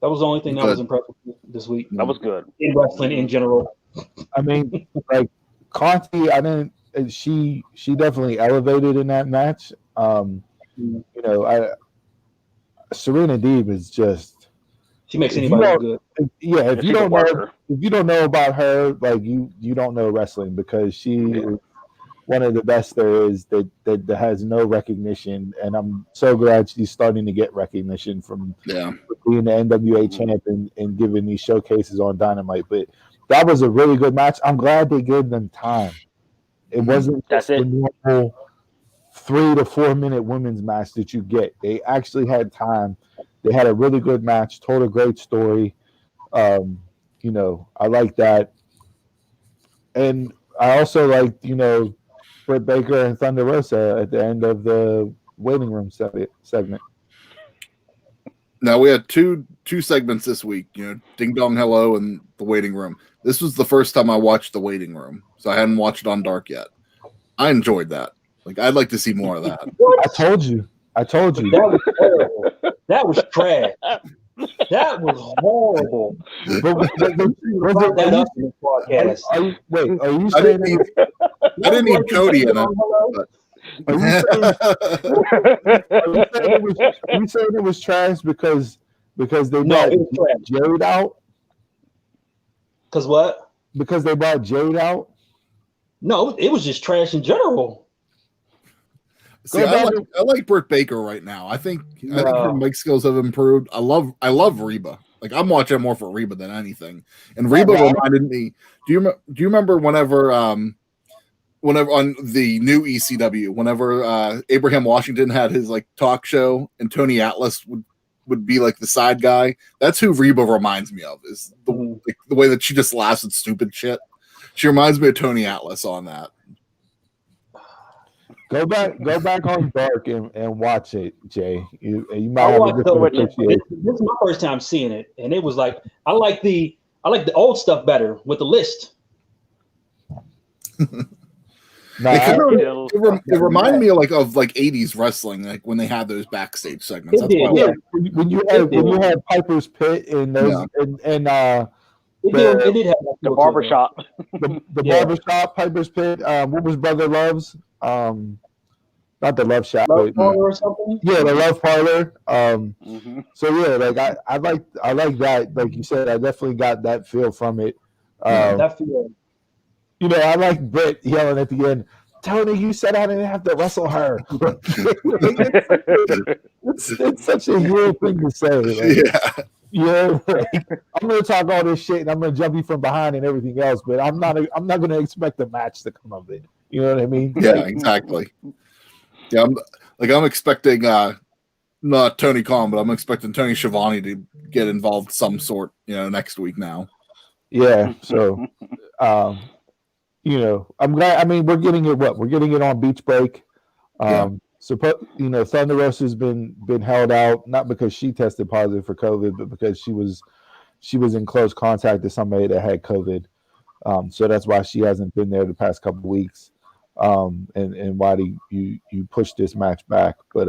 Speaker 5: That was the only thing that was impressive this week.
Speaker 4: That was good.
Speaker 5: In wrestling in general.
Speaker 2: I mean, like Conti, she definitely elevated in that match. Serena Deeb is just
Speaker 5: she makes anybody good.
Speaker 2: Yeah, if you don't know about her, like you don't know wrestling because she is one of the best there is that has no recognition, and I'm so glad she's starting to get recognition from being the NWA champ and giving these showcases on Dynamite. But that was a really good match. I'm glad they gave them time. It wasn't just the normal 3 to 4 minute women's match that you get. They actually had time. They had a really good match, told a great story. I like that. And I also liked, Britt Baker and Thunder Rosa at the end of the waiting room segment.
Speaker 3: Now we had two segments this week, Ding Dong Hello and the waiting room. This was the first time I watched the waiting room, so I hadn't watched it on Dark yet. I enjoyed that. Like, I'd like to see more of that.
Speaker 2: I told you.
Speaker 5: That was horrible. That was trash. That was horrible. Brought that up in this podcast.
Speaker 2: Are you
Speaker 3: I
Speaker 2: saying
Speaker 3: didn't need Cody in it.
Speaker 2: Are you saying it was trash because they brought Jade out?
Speaker 5: Because what?
Speaker 2: Because they brought Jade out?
Speaker 5: No, it was just trash in general.
Speaker 3: See, I like Britt Baker right now. I think her mic skills have improved. I love Reba. Like, I'm watching more for Reba than anything. And Reba reminded me. Do you remember whenever on the new ECW, whenever Abraham Washington had his like talk show and Tony Atlas would be like the side guy? That's who Reba reminds me of. Is the way that she just laughs at stupid shit. She reminds me of Tony Atlas on that.
Speaker 2: Go back on Dark and watch it, Jay. You might have a different appreciation.
Speaker 5: This is my first time seeing it, and it was like I like the old stuff better with the list.
Speaker 3: It reminded me of 80s wrestling, like when they had those backstage segments.
Speaker 2: When you had Piper's Pit and those
Speaker 5: it did have
Speaker 4: the barbershop.
Speaker 2: The barbershop, Piper's Pit. What was Brother Love's? Not the Love Shop,
Speaker 5: Love Parlor or something.
Speaker 2: Yeah, the Love Parlor. So yeah, like I like that. Like you said, I definitely got that feel from it.
Speaker 5: That feel.
Speaker 2: You know, I like Britt yelling at the end, Tony, you said I didn't have to wrestle her. it's such a weird thing to say. Like, I'm going to talk all this shit and I'm going to jump you from behind and everything else, but I'm not going to expect a match to come of it. You know what I mean?
Speaker 3: Yeah, exactly. Yeah, I'm expecting not Tony Khan, but I'm expecting Tony Schiavone to get involved some sort, next week now.
Speaker 2: Yeah, so I'm glad. I mean, we're getting it. We're getting it on Beach Break. So Thunder Rosa's been held out, not because she tested positive for COVID, but because she was in close contact with somebody that had COVID. So that's why she hasn't been there the past couple of weeks. And why do you push this match back? But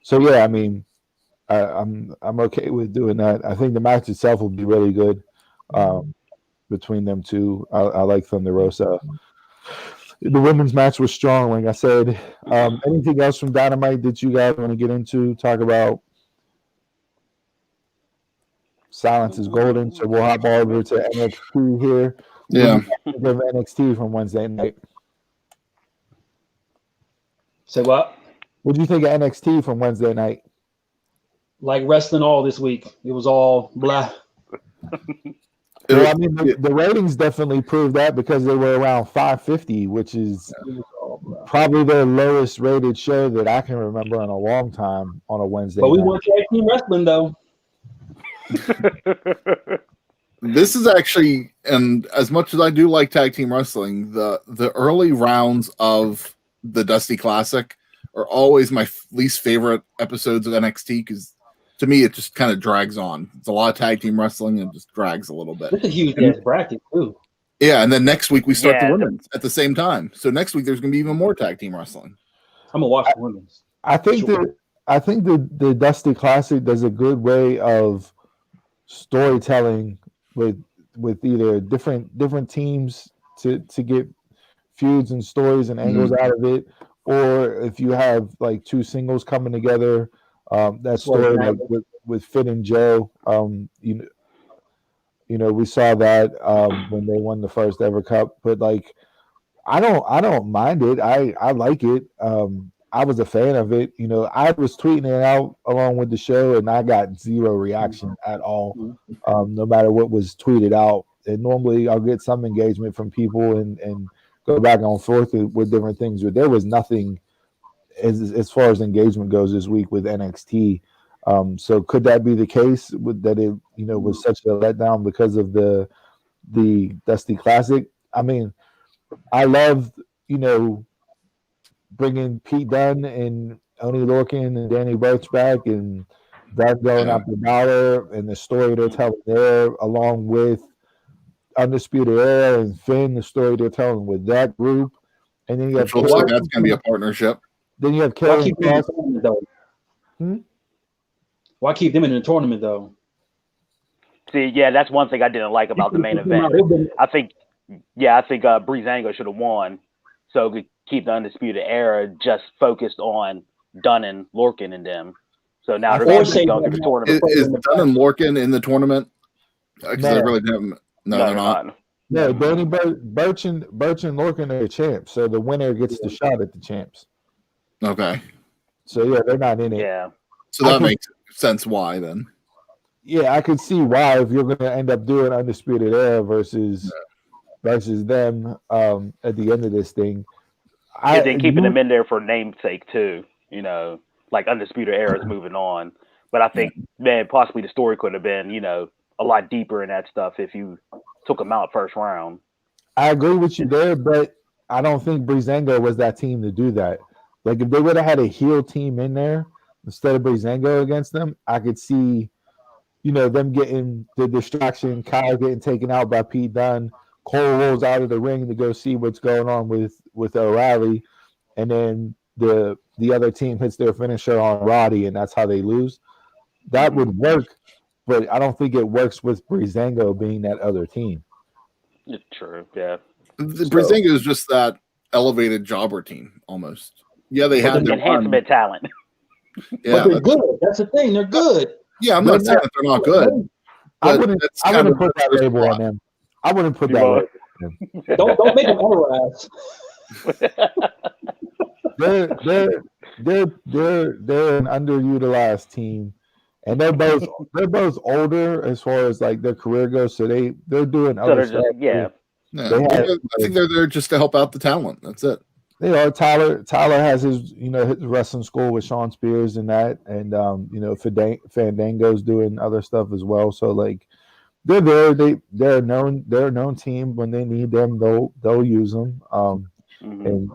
Speaker 2: so yeah, I mean, I'm okay with doing that. I think the match itself will be really good. Between them two, I like Thunder Rosa. The women's match was strong, like I said. Anything else from Dynamite that you guys want to get into? Talk about? Silence is golden, so we'll hop over to NXT here.
Speaker 3: Yeah,
Speaker 2: of NXT from Wednesday night.
Speaker 5: Say what?
Speaker 2: What do you think of NXT from Wednesday night?
Speaker 5: Like wrestling all this week, it was all blah.
Speaker 2: Well, I mean, the ratings definitely proved that because they were around 550, which is probably their lowest rated show that I can remember in a long time on a Wednesday.
Speaker 5: But we want tag team wrestling, though.
Speaker 3: This is actually, and as much as I do like tag team wrestling, the early rounds of the Dusty Classic are always my least favorite episodes of NXT because to me, it just kind of drags on. It's a lot of tag team wrestling and it just drags a little bit.
Speaker 5: It's a huge ass bracket, too.
Speaker 3: Yeah, and then next week we start the women's at the same time. So next week there's going to be even more tag team wrestling.
Speaker 5: I'm going to watch the women's.
Speaker 2: I think the Dusty Classic does a good way of storytelling with either different teams to get feuds and stories and angles out of it, or if you have like two singles coming together. That story like with Finn and Joe, we saw that when they won the first ever cup. But like, I don't mind it. I like it. I was a fan of it. I was tweeting it out along with the show, and I got zero reaction at all, no matter what was tweeted out. And normally I'll get some engagement from people and go back and forth with different things, but there was nothing as far as engagement goes this week with NXT. So could that be the case with that it was such a letdown because of the Dusty Classic? I mean, I loved bringing Pete Dunne and Oni Lorcan and Danny Burch back and that going up the dollar and the story they're telling there, along with Undisputed Era and Finn, the story they're telling with that group. And then you have
Speaker 3: Which looks like that's going to be a partnership.
Speaker 2: Then you have
Speaker 5: Why
Speaker 2: Karen
Speaker 5: keep them in the
Speaker 2: Cross.
Speaker 5: tournament, though?
Speaker 2: Hmm?
Speaker 5: Why keep them in the tournament, though?
Speaker 4: See, yeah, that's one thing I didn't like about the main event. I think Breezango should have won, so we could keep the Undisputed Era just focused on Dunn and Lorcan and them. So now they're going to go through the tournament.
Speaker 3: Is Dunn and Lorcan in the tournament? Because I really didn't. No, they're not.
Speaker 2: No, Danny Birch and Lorcan are the champs, so the winner gets the shot at the champs.
Speaker 3: Okay.
Speaker 2: So yeah, they're not in it.
Speaker 4: Yeah.
Speaker 3: So that makes sense. Why then?
Speaker 2: Yeah, I could see why if you're going to end up doing Undisputed Era versus them at the end of this thing.
Speaker 4: And then keeping them in there for namesake too, like Undisputed Era is moving on. But I think, man, possibly the story could have been, a lot deeper in that stuff if you took them out first round.
Speaker 2: I agree with you there, but I don't think Breezango was that team to do that. Like if they would have had a heel team in there instead of Breezango against them, I could see, them getting the distraction, Kyle getting taken out by Pete Dunne, Cole rolls out of the ring to go see what's going on with O'Reilly, and then the other team hits their finisher on Roddy, and that's how they lose. That would work, but I don't think it works with Breezango being that other team.
Speaker 4: It's true, yeah.
Speaker 3: Breezango is just that elevated jobber team almost. Yeah, they have their
Speaker 4: enhancement talent.
Speaker 3: Yeah,
Speaker 5: but they're good. That's the thing. They're good.
Speaker 3: Yeah, I'm not saying that they're not good.
Speaker 2: I wouldn't put that label on them. I wouldn't put that label on them.
Speaker 5: Don't make them otherwise.
Speaker 2: They're an underutilized team, and they're both older as far as like their career goes. So they're doing other stuff.
Speaker 3: I think they're there just to help out the talent. That's it.
Speaker 2: They are. Tyler has his his wrestling school with Sean Spears and that, and Fandango's doing other stuff as well. So like they're there. They're a known team. When they need them, they'll use them. And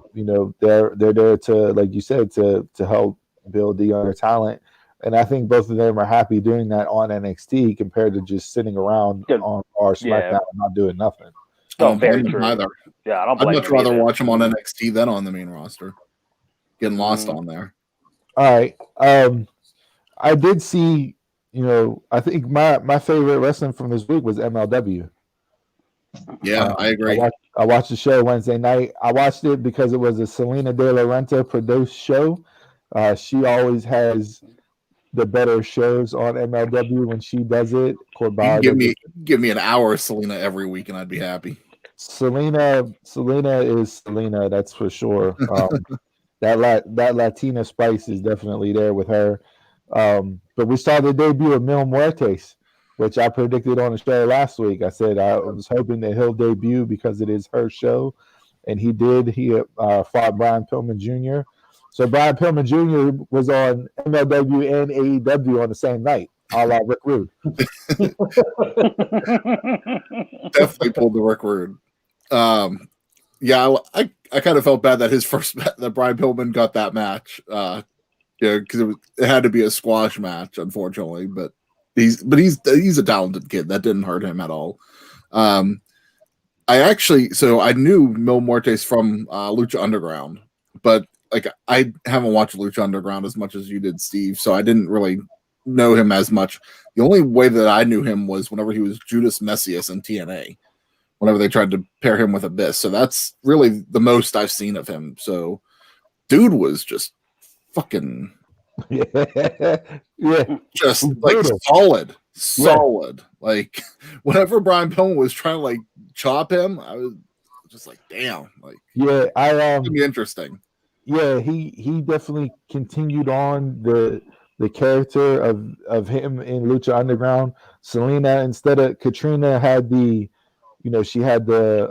Speaker 2: they're there to, like you said, to help build the younger talent. And I think both of them are happy doing that on NXT compared to just sitting around on our SmackDown and not doing nothing.
Speaker 4: Very true.
Speaker 3: Either.
Speaker 4: Yeah, I don't blame
Speaker 3: I'd much rather watch them on NXT than on the main roster. Getting lost on there.
Speaker 2: All right. I did see, I think my favorite wrestling from this week was MLW.
Speaker 3: Yeah, I agree.
Speaker 2: I watched the show Wednesday night. I watched it because it was a Selena De La Renta produced show. She always has the better shows on MLW when she does it.
Speaker 3: Give me an hour of Selena every week and I'd be happy.
Speaker 2: Selena is Selena, that's for sure. That Latina spice is definitely there with her. But we saw the debut of Mil Muertes, which I predicted on the show last week. I said I was hoping that he'll debut because it is her show, and he did. He fought Brian Pillman Jr. So Brian Pillman Jr. was on MLW and AEW on the same night, a la Rick Rude.
Speaker 3: Definitely pulled the Rick Rude. Yeah, I kind of felt bad that that Brian Pillman got that match. Because it had to be a squash match, unfortunately. But he's a talented kid. That didn't hurt him at all. I knew Mil Muertes from Lucha Underground, but like I haven't watched Lucha Underground as much as you did, Steve. So I didn't really know him as much. The only way that I knew him was whenever he was Judas Messias in TNA. Whenever they tried to pair him with Abyss. So that's really the most I've seen of him. So dude was just fucking just like solid. Like whenever Brian Pillman was trying to like chop him, I was just like, damn. Like
Speaker 2: it's
Speaker 3: gonna be interesting.
Speaker 2: Yeah, he definitely continued on the character of him in Lucha Underground. Selena, instead of Katrina, had she had the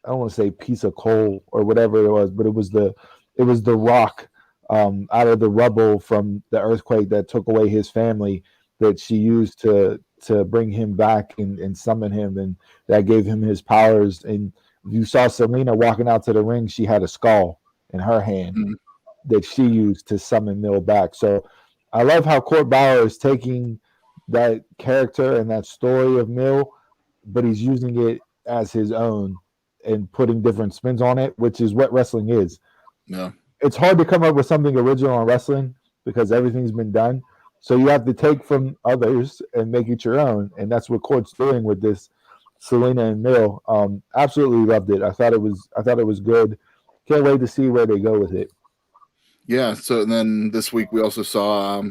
Speaker 2: I don't want to say piece of coal or whatever it was, but it was the rock out of the rubble from the earthquake that took away his family that she used to bring him back and summon him, and that gave him his powers. And you saw Selena walking out to the ring, she had a skull in her hand that she used to summon Mil back. So I love how Court Bauer is taking that character and that story of Mil, but he's using it as his own and putting different spins on it, which is what wrestling is.
Speaker 3: Yeah.
Speaker 2: It's hard to come up with something original in wrestling because everything's been done. So you have to take from others and make it your own, and that's what Court's doing with this Selena and Mill. Absolutely loved it. I thought it was good. Can't wait to see where they go with it.
Speaker 3: Yeah. So and then this week we also saw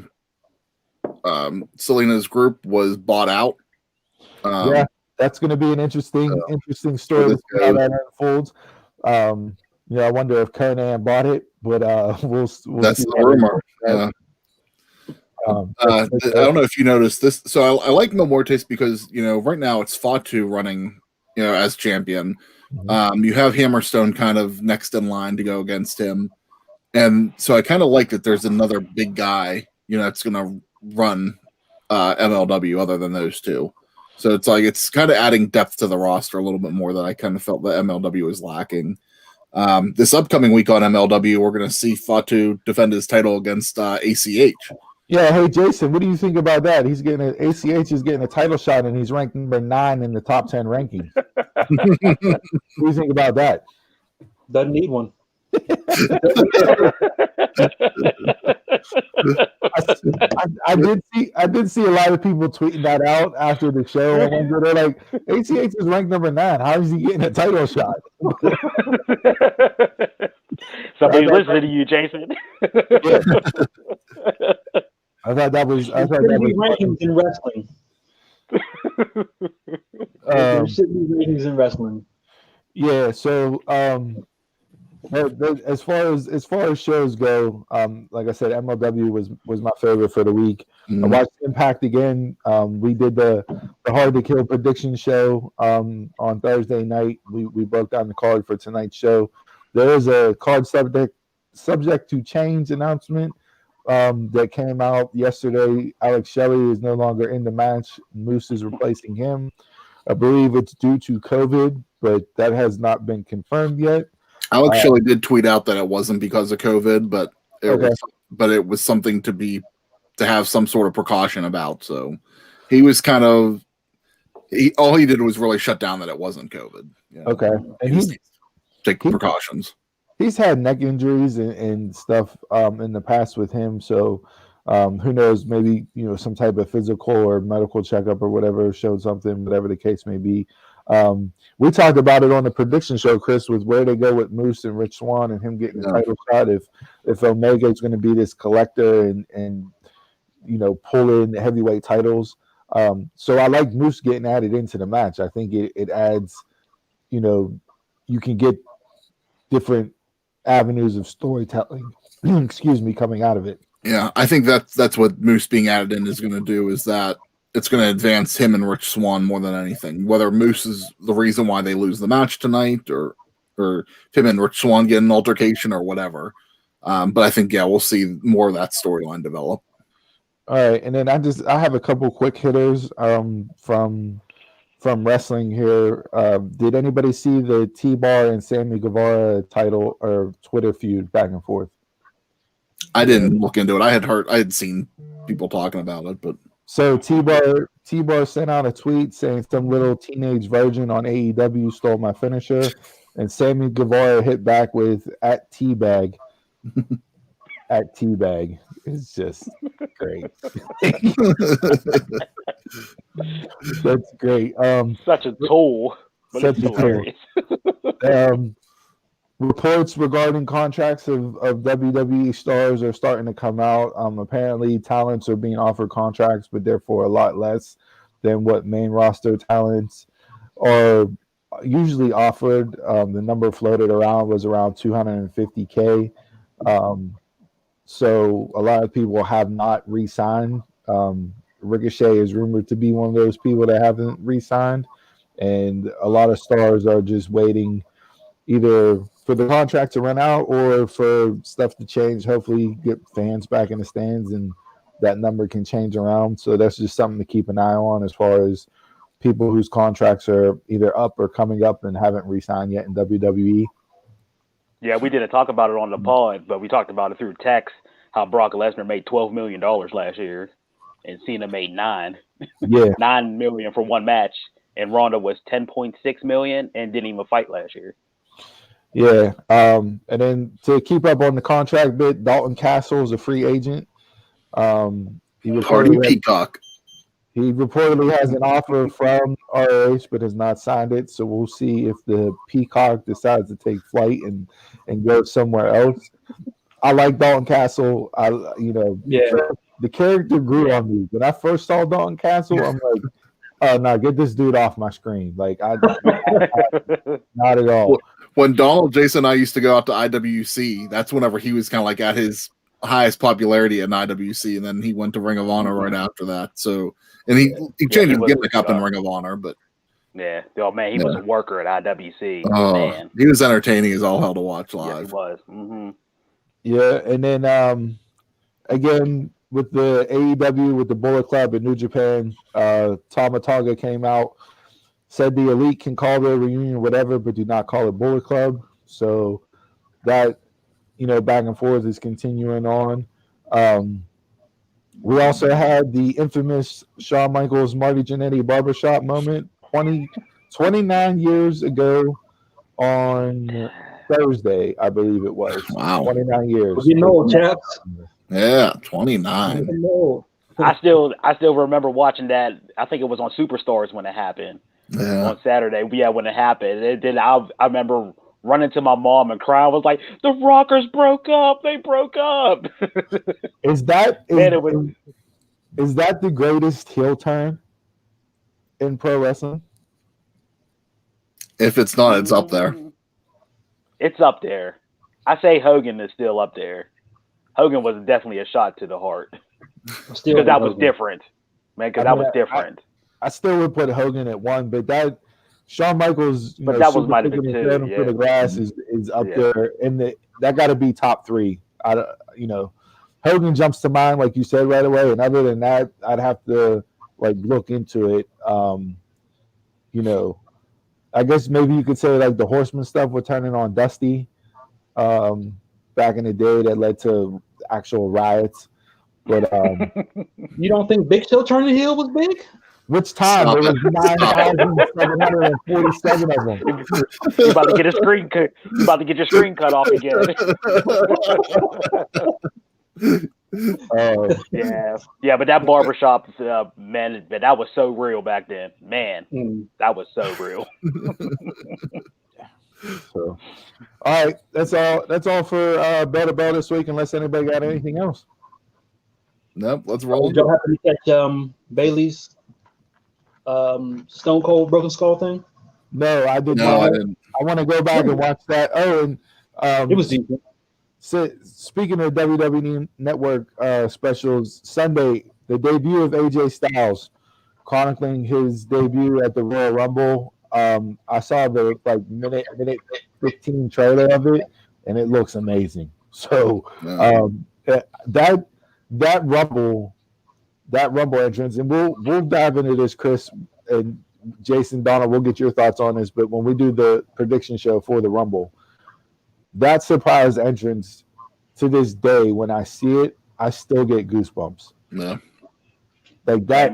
Speaker 3: Selena's group was bought out.
Speaker 2: Yeah, that's going to be an interesting story to see how that unfolds. I wonder if Kernan bought it, but we'll
Speaker 3: that's
Speaker 2: see
Speaker 3: the rumor. Yeah. I don't know if you noticed this. So I like Mil Muertes because right now it's Fatu running as champion.
Speaker 2: Mm-hmm.
Speaker 3: You have Hammerstone kind of next in line to go against him, and so I kind of like that there's another big guy that's going to run MLW other than those two. So it's kind of adding depth to the roster a little bit more that I kind of felt that MLW was lacking. This upcoming week on MLW, we're going to see Fatu defend his title against ACH.
Speaker 2: Yeah, hey Jason, what do you think about that? ACH is getting a title shot, and he's ranked number 9 in the top 10 rankings. What do you think about that?
Speaker 5: Doesn't need one.
Speaker 2: I did see a lot of people tweeting that out after the show. They're like, ACH is ranked number 9. How is he getting a title shot?
Speaker 4: Somebody listening to you, Jason.
Speaker 2: I thought that was
Speaker 5: rankings in wrestling. There should be ratings in wrestling.
Speaker 2: Yeah, so as far as shows go, like I said, MLW was my favorite for the week. I watched Impact again. We did the Hard to Kill prediction show on Thursday night. We broke down the card for tonight's show. There is a card subject to change announcement that came out yesterday. Alex Shelley is no longer in the match. Moose is replacing him. I believe it's due to COVID, but that has not been confirmed yet.
Speaker 3: Alex Shelley did tweet out that it wasn't because of COVID, but it was something to have some sort of precaution about. So he was all he did was really shut down that it wasn't COVID.
Speaker 2: Okay, and he's
Speaker 3: take precautions.
Speaker 2: He's had neck injuries and stuff in the past with him, so who knows? Maybe some type of physical or medical checkup or whatever showed something. Whatever the case may be. We talked about it on the prediction show, Chris, with where they go with Moose and Rich Swann and him getting the title shot. If Omega is going to be this collector and pull in heavyweight titles. So I like Moose getting added into the match. I think it adds, you can get different avenues of storytelling, coming out of it.
Speaker 3: Yeah, I think that's what Moose being added in is going to do, is that it's going to advance him and Rich Swann more than anything. Whether Moose is the reason why they lose the match tonight, or him and Rich Swann get an altercation or whatever. But I think we'll see more of that storyline develop.
Speaker 2: All right, and then I have a couple quick hitters from wrestling here. Did anybody see the T-Bar and Sammy Guevara title or Twitter feud back and forth?
Speaker 3: I didn't look into it. I had seen people talking about it, but
Speaker 2: so T-Bar sent out a tweet saying some little teenage virgin on AEW stole my finisher, and Sammy Guevara hit back with at Teabag. At Teabag. It's just great. That's great.
Speaker 4: Such a tool.
Speaker 2: Such a tool. Reports regarding contracts of WWE stars are starting to come out. Apparently, talents are being offered contracts, but therefore a lot less than what main roster talents are usually offered. The number floated around was around $250K. So a lot of people have not re-signed. Ricochet is rumored to be one of those people that haven't re-signed, and a lot of stars are just waiting either for the contract to run out or for stuff to change. Hopefully get fans back in the stands and that number can change around. So that's just something to keep an eye on as far as people whose contracts are either up or coming up and haven't re-signed yet in WWE.
Speaker 4: Yeah, we didn't talk about it on the pod, but we talked about it through text, how Brock Lesnar made $12 million last year and Cena made $9 million for one match. and Ronda was 10.6 million and didn't even fight last year.
Speaker 2: Yeah. And then to keep up on the contract bit, Dalton Castle is a free agent. He
Speaker 3: Peacock.
Speaker 2: He reportedly has an offer from ROH, but has not signed it. So we'll see if the Peacock decides to take flight and go somewhere else. I like Dalton Castle. The character grew on me. When I first saw Dalton Castle, I'm like, oh no, get this dude off my screen. Like not at all.
Speaker 3: When Donald, Jason, and I used to go out to IWC, that's whenever he was kind of like at his highest popularity in IWC, and then he went to Ring of Honor right after that. So, and he changed his gimmick up in Ring of Honor, but
Speaker 4: yeah, oh man, he was a worker at IWC.
Speaker 3: Oh,
Speaker 4: man,
Speaker 3: he was entertaining as all hell to watch live.
Speaker 4: Yes, he was. Mm-hmm.
Speaker 2: Yeah, and then again with the AEW with the Bullet Club in New Japan, Tama Tonga came out, said the Elite can call their reunion whatever, but do not call it Bullet Club. So that back and forth is continuing on. We also had the infamous Shawn Michaels Marty Jannetty barbershop moment 29 years ago on Thursday, I believe it was.
Speaker 3: Wow.
Speaker 2: 29 years.
Speaker 5: Chaps.
Speaker 3: Yeah, 29.
Speaker 4: I still remember watching that. I think it was on Superstars when it happened.
Speaker 3: Yeah.
Speaker 4: On Saturday. Yeah, when it happened. I remember running to my mom and crying. I was like, the Rockers broke up. They broke up.
Speaker 2: Is that the greatest heel turn in pro wrestling?
Speaker 3: If it's not, it's up there.
Speaker 4: It's up there. I say Hogan is still up there. Hogan was definitely a shot to the heart. Because that was different. Man, because that was different.
Speaker 2: I still would put Hogan at 1, but that Shawn Michaels,
Speaker 4: but that was might have been 2.
Speaker 2: Yeah. For the glass is up there, and that got to be top 3. Hogan jumps to mind, like you said right away, and other than that, I'd have to look into it. I guess maybe you could say like the Horseman stuff with turning on Dusty back in the day that led to actual riots. But
Speaker 5: you don't think Big Show turning heel was big?
Speaker 2: Which time? There was 9,747 of them.
Speaker 4: You about to get a screen cut. You about to get your screen cut off again. Yeah, but that barbershop, man, that was so real back then. Man, that was so real.
Speaker 2: So, all right, that's all for Bell to Bell this week. Unless anybody got anything else.
Speaker 3: Nope, let's roll.
Speaker 5: Did y'all happen to catch Bailey's Stone Cold Broken Skull thing?
Speaker 2: No, I didn't. I want to go back and watch that. Oh, and
Speaker 5: it was decent.
Speaker 2: So, speaking of WWE Network specials, Sunday, the debut of AJ Styles, chronicling his debut at the Royal Rumble. I saw the minute 15 trailer of it, and it looks amazing. So that Rumble entrance, and we'll dive into this, Chris and Jason, Donald. We'll get your thoughts on this, but when we do the prediction show for the Rumble, that surprise entrance, to this day, when I see it, I still get goosebumps.
Speaker 3: Yeah,
Speaker 2: like that.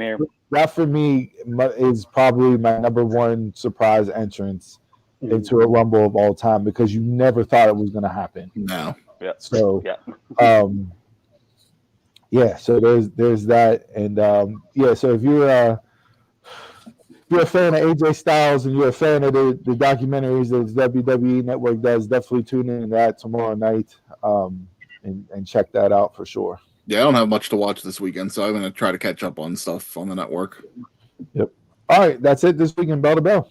Speaker 2: That for me is probably my number one surprise entrance into a Rumble of all time, because you never thought it was going to happen.
Speaker 3: No.
Speaker 4: Yeah.
Speaker 2: So, so there's that, and so if you're a fan of AJ Styles and you're a fan of the documentaries that the WWE Network does, definitely tune in to that tomorrow night and check that out for sure.
Speaker 3: Yeah, I don't have much to watch this weekend, so I'm going to try to catch up on stuff on the network.
Speaker 2: Yep. All right, that's it this week in Bell to Bell.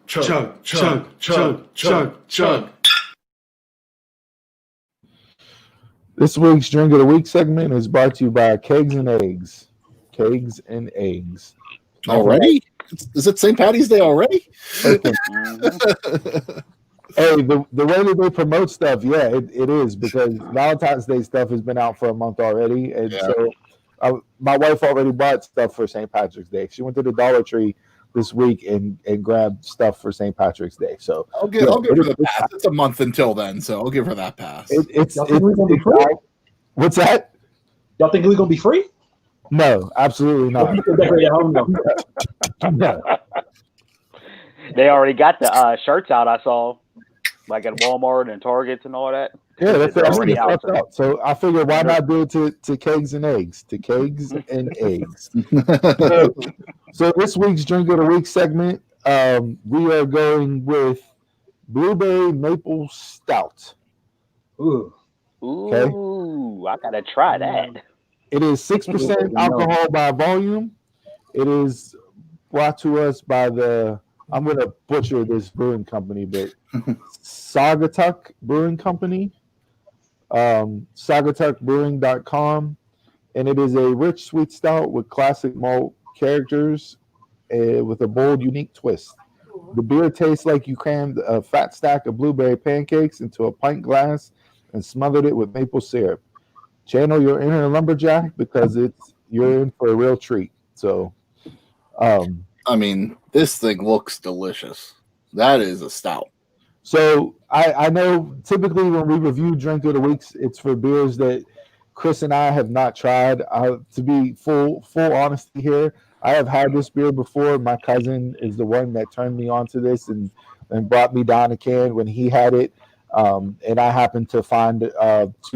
Speaker 6: Chug, chug, chug, chug, chug.
Speaker 2: This week's Drink of the Week segment is brought to you by Kegs and Eggs. Kegs and Eggs.
Speaker 3: Already? Is it St. Patty's Day already?
Speaker 2: Hey, the way that they promote stuff, it is, because Valentine's Day stuff has been out for a month already, and so my wife already bought stuff for St. Patrick's Day. She went to the Dollar Tree this week and grabbed stuff for St. Patrick's Day. So
Speaker 3: I'll give her the pass. It's a month until then, so I'll give her that pass.
Speaker 2: What's that?
Speaker 5: Y'all think we're gonna be free?
Speaker 2: No, absolutely not.
Speaker 5: You can decorate at home, though.
Speaker 2: No.
Speaker 4: They already got the shirts out. I saw, like at Walmart and Targets and all that.
Speaker 2: Yeah, that's
Speaker 4: They're
Speaker 2: already
Speaker 4: already out.
Speaker 2: out. So I figured, why not do it to kegs and eggs? To kegs and eggs. So this week's Drink of the Week segment, we are going with Blueberry Maple Stout.
Speaker 5: Ooh.
Speaker 4: Ooh, I gotta try that.
Speaker 2: It is 6% alcohol by volume. It is brought to us by I'm going to butcher this brewing company, but Saugatuck Brewing Company, saugatuckbrewing.com. And it is a rich, sweet stout with classic malt characters with a bold, unique twist. The beer tastes like you crammed a fat stack of blueberry pancakes into a pint glass and smothered it with maple syrup. Channel your inner lumberjack because you're in for a real treat. So,
Speaker 3: I mean, this thing looks delicious. That is a stout.
Speaker 2: So I know typically when we review Drink of the Weeks, it's for beers that Chris and I have not tried. To be full honesty here, I have had this beer before. My cousin is the one that turned me on to this and brought me down a can when he had it. And I happened to find 2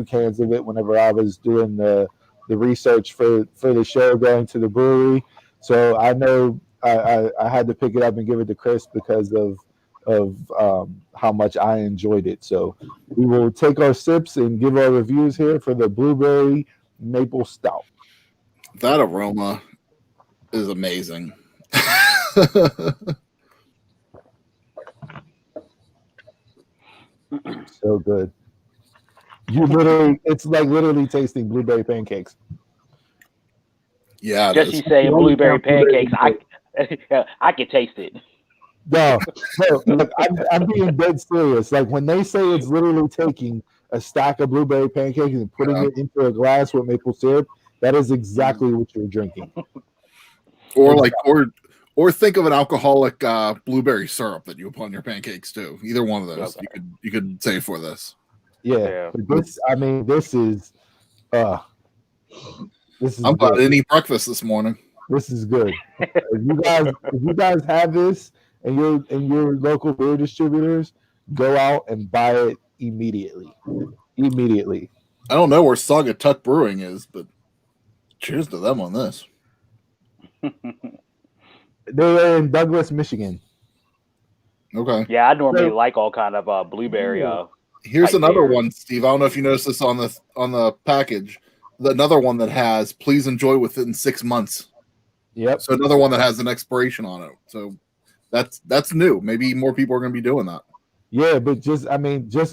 Speaker 2: cans of it whenever I was doing the research for the show, going to the brewery. So I know I had to pick it up and give it to Chris because of how much I enjoyed it. So we will take our sips and give our reviews here for the Blueberry Maple Stout.
Speaker 3: That aroma is amazing.
Speaker 2: So good. It's like literally tasting blueberry pancakes.
Speaker 3: Yeah.
Speaker 4: Just you saying blueberry pancakes, I can taste it.
Speaker 2: No, look, I'm being dead serious. Like when they say it's literally taking a stack of blueberry pancakes and putting it into a glass with maple syrup, that is exactly what you're drinking.
Speaker 3: Or think of an alcoholic blueberry syrup that you put on your pancakes too. Either one of those you could say for this.
Speaker 2: Yeah. This is
Speaker 3: I'm about to eat breakfast this morning.
Speaker 2: This is good. If you guys have this and your local beer distributors, go out and buy it immediately. Immediately.
Speaker 3: I don't know where Saugatuck Brewing is, but cheers to them on this.
Speaker 2: They're in Douglas, Michigan.
Speaker 3: Okay.
Speaker 4: Yeah, I normally like all kind of blueberry.
Speaker 3: Here's another one, Steve. I don't know if you noticed this on the package. Another one that has please enjoy within 6 months.
Speaker 2: Yep.
Speaker 3: So another one that has an expiration on it. So that's new. Maybe more people are going to be doing that.
Speaker 2: Yeah, but just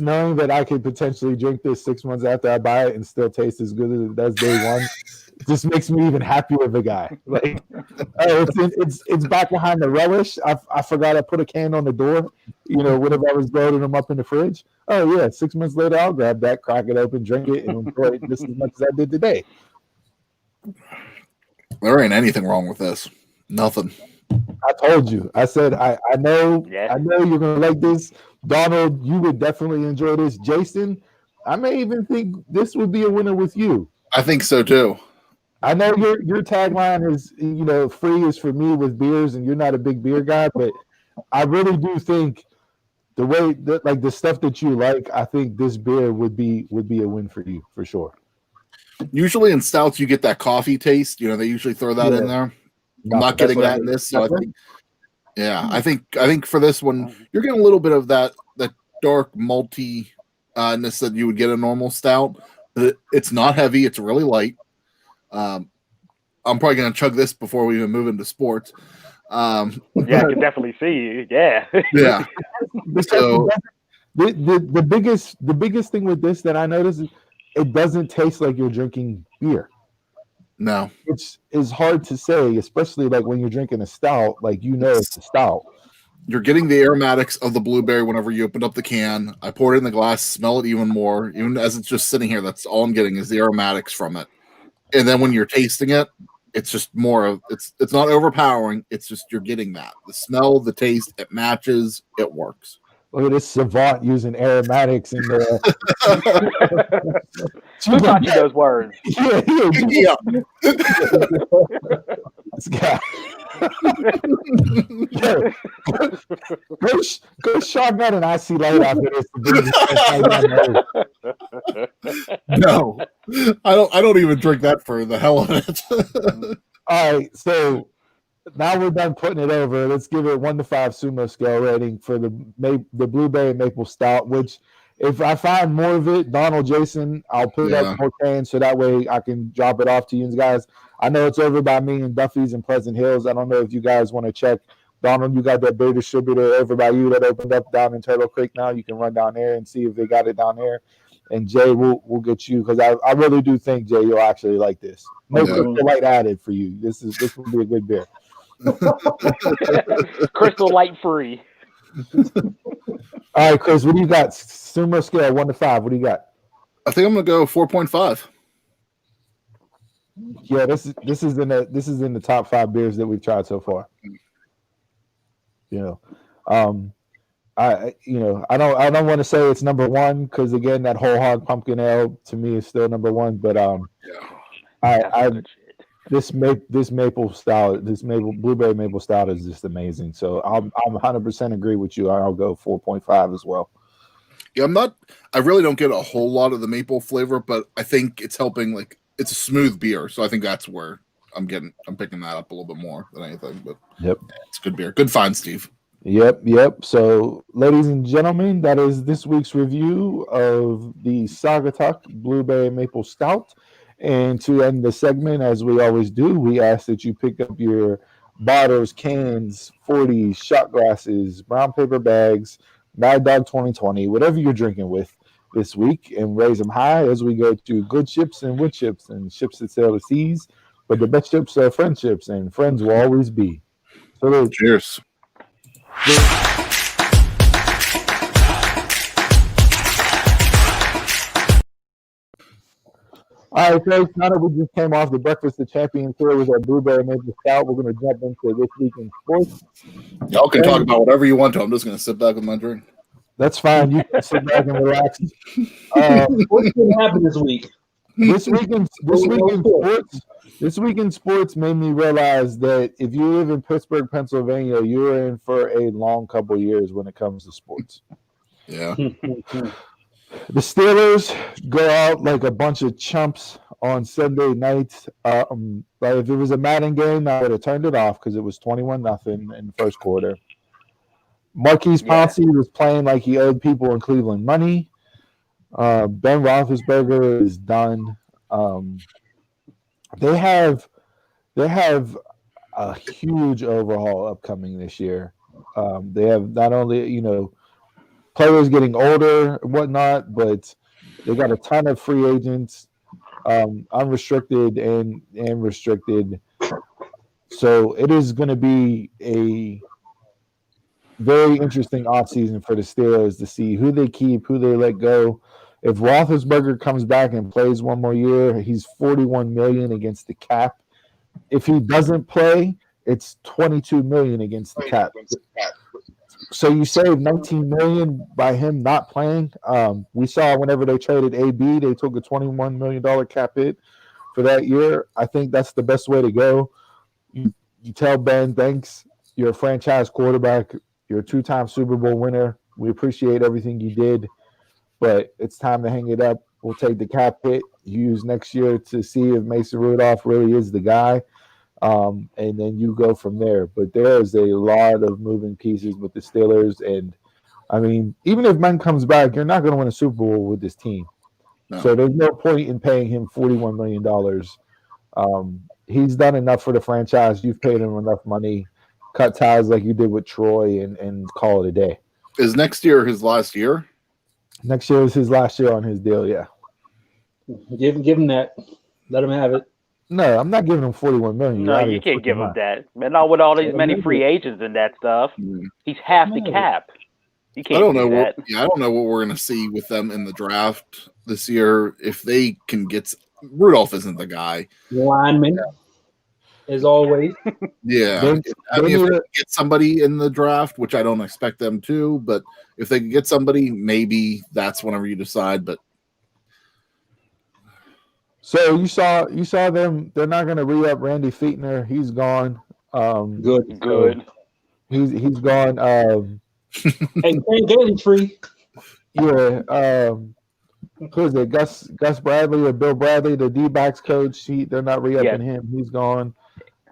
Speaker 2: knowing that I could potentially drink this 6 months after I buy it and still taste as good as it does day one, just makes me even happier of a guy. Like, it's back behind the relish. I forgot I put a can on the door. Whenever I was loading them up in the fridge. Oh yeah, 6 months later I'll grab that, crack it open, drink it, and enjoy it just as much as I did today.
Speaker 3: There ain't anything wrong with this. Nothing.
Speaker 2: I told you. I said I know. Yeah. I know you're gonna like this. Donald, you would definitely enjoy this. Jason, I may even think this would be a winner with you.
Speaker 3: I think so too.
Speaker 2: I know your tagline is free is for me with beers, and you're not a big beer guy, but I really do think the way that the stuff that you like, I think this beer would be a win for you for sure.
Speaker 3: Usually in stouts you get that coffee taste. They usually throw that in there. I'm not getting that in this. So I think for this one you're getting a little bit of that dark maltiness that you would get a normal stout. It's not heavy. It's really light. I'm probably going to chug this before we even move into sports.
Speaker 4: Yeah, I can definitely see you. Yeah.
Speaker 3: Yeah.
Speaker 2: So the biggest thing with this that I noticed is it doesn't taste like you're drinking beer.
Speaker 3: No.
Speaker 2: Which is hard to say, especially when you're drinking a stout, it's a stout.
Speaker 3: You're getting the aromatics of the blueberry whenever you open up the can. I pour it in the glass, smell it even more. Even as it's just sitting here, that's all I'm getting is the aromatics from it. And then when you're tasting it, it's just more of it's not overpowering. It's just you're getting that. The smell, the taste, it matches, it works.
Speaker 2: Look at this savant using aromatics in the.
Speaker 4: Who taught you those words?
Speaker 3: Yeah.
Speaker 2: This guy. Go shotgun an icy light after this. To bring this
Speaker 3: No, I don't even drink that for the hell of it.
Speaker 2: All right, so now we're done putting it over. Let's give it 1 to 5 sumo scale rating for the blueberry maple stout. Which, if I find more of it, Donald, Jason, I'll put it up more cans so that way I can drop it off to you guys. I know it's over by me and Duffy's in Pleasant Hills. I don't know if you guys want to check. Donald, you got that beer distributor over by you that opened up down in Turtle Creek now. You can run down there and see if they got it down there. And Jay, we'll get you because I really do think, Jay, you'll actually like this. No Crystal Light added for you. This will be a good beer.
Speaker 4: Crystal Light free.
Speaker 2: All right, Chris, what do you got? Sumo scale 1 to 5. What do you got?
Speaker 3: I think I'm gonna go 4.5.
Speaker 2: Yeah, this is in the top 5 beers that we've tried so far. I don't want to say it's number 1 because again that whole hog pumpkin ale to me is still number 1. But this maple stout, this blueberry maple stout is just amazing. So I'm 100% agree with you. I'll go 4.5 as well.
Speaker 3: Yeah, I really don't get a whole lot of the maple flavor, but I think it's helping. Like it's a smooth beer, so I think that's where I'm picking that up a little bit more than anything. But it's good beer. Good find, Steve.
Speaker 2: Yep. So, ladies and gentlemen, that is this week's review of the Saugatuck Blueberry Maple Stout. And to end the segment, as we always do, we ask that you pick up your bottles, cans, 40s, shot glasses, brown paper bags, Mad Dog 2020, whatever you're drinking with this week, and raise them high as we go to good ships and wood ships and ships that sail the seas. But the best ships are friendships, and friends will always be. So,
Speaker 3: cheers.
Speaker 2: All right, folks. Now that we just came off the Breakfast of Champions here with our Blueberry Maple Stout, we're going to jump into this week in sports.
Speaker 3: Y'all can talk about whatever you want to. I'm just going to sit back with my drink.
Speaker 2: That's fine. You can sit back and relax.
Speaker 5: What's going to happen this week?
Speaker 2: This week in sports made me realize that if you live in Pittsburgh, Pennsylvania, you're in for a long couple years when it comes to sports.
Speaker 3: Yeah.
Speaker 2: The Steelers go out like a bunch of chumps on Sunday night. Like if it was a Madden game, I would have turned it off because it was 21-0 in the first quarter. Marquise Pouncey was playing like he owed people in Cleveland money. Ben Roethlisberger is done. They have a huge overhaul upcoming this year. They have not only players getting older and whatnot, but they got a ton of free agents, unrestricted and restricted. So it is going to be a very interesting offseason for the Steelers to see who they keep, who they let go. If Roethlisberger comes back and plays one more year, he's $41 million against the cap. If he doesn't play, it's $22 million against the cap. So you save $19 million by him not playing. We saw whenever they traded AB, they took a $21 million cap hit for that year. I think that's the best way to go. You tell Ben, thanks. You're a franchise quarterback. You're a 2-time Super Bowl winner. We appreciate everything you did, but it's time to hang it up. We'll take the cap hit, use next year to see if Mason Rudolph really is the guy, and then you go from there. But there is a lot of moving pieces with the Steelers, and I mean, even if Ben comes back, you're not going to win a Super Bowl with this team. No. So there's no point in paying him $41 million. He's done enough for the franchise. You've paid him enough money. Cut ties like you did with Troy and call it a day.
Speaker 3: Is next year his last year?
Speaker 2: Next year is his last year on his deal, yeah.
Speaker 5: Give him that. Let him have it.
Speaker 2: No, I'm not giving him $41 million.
Speaker 4: No, you can't give him that. Man, not with all these many free agents and that stuff. He's half the cap. You can't.
Speaker 3: I don't know what we're gonna see with them in the draft this year. If they can get Rudolph isn't the guy.
Speaker 5: Lineman. as always.
Speaker 3: Yeah, I
Speaker 2: They
Speaker 3: mean, if
Speaker 2: need
Speaker 3: they
Speaker 2: a-
Speaker 3: get somebody in the draft, which I don't expect them to, but if they can get somebody, maybe that's whenever you decide. But
Speaker 2: So you saw them. They're not going to re-up Randy Fichtner. He's gone.
Speaker 5: Good.
Speaker 2: So
Speaker 4: Good.
Speaker 2: he's gone.
Speaker 5: Hey, Van Galen's free.
Speaker 2: Yeah. Who is it? Gus Bradley or Bill Bradley, the D-backs coach. They're not re-upping him. He's gone.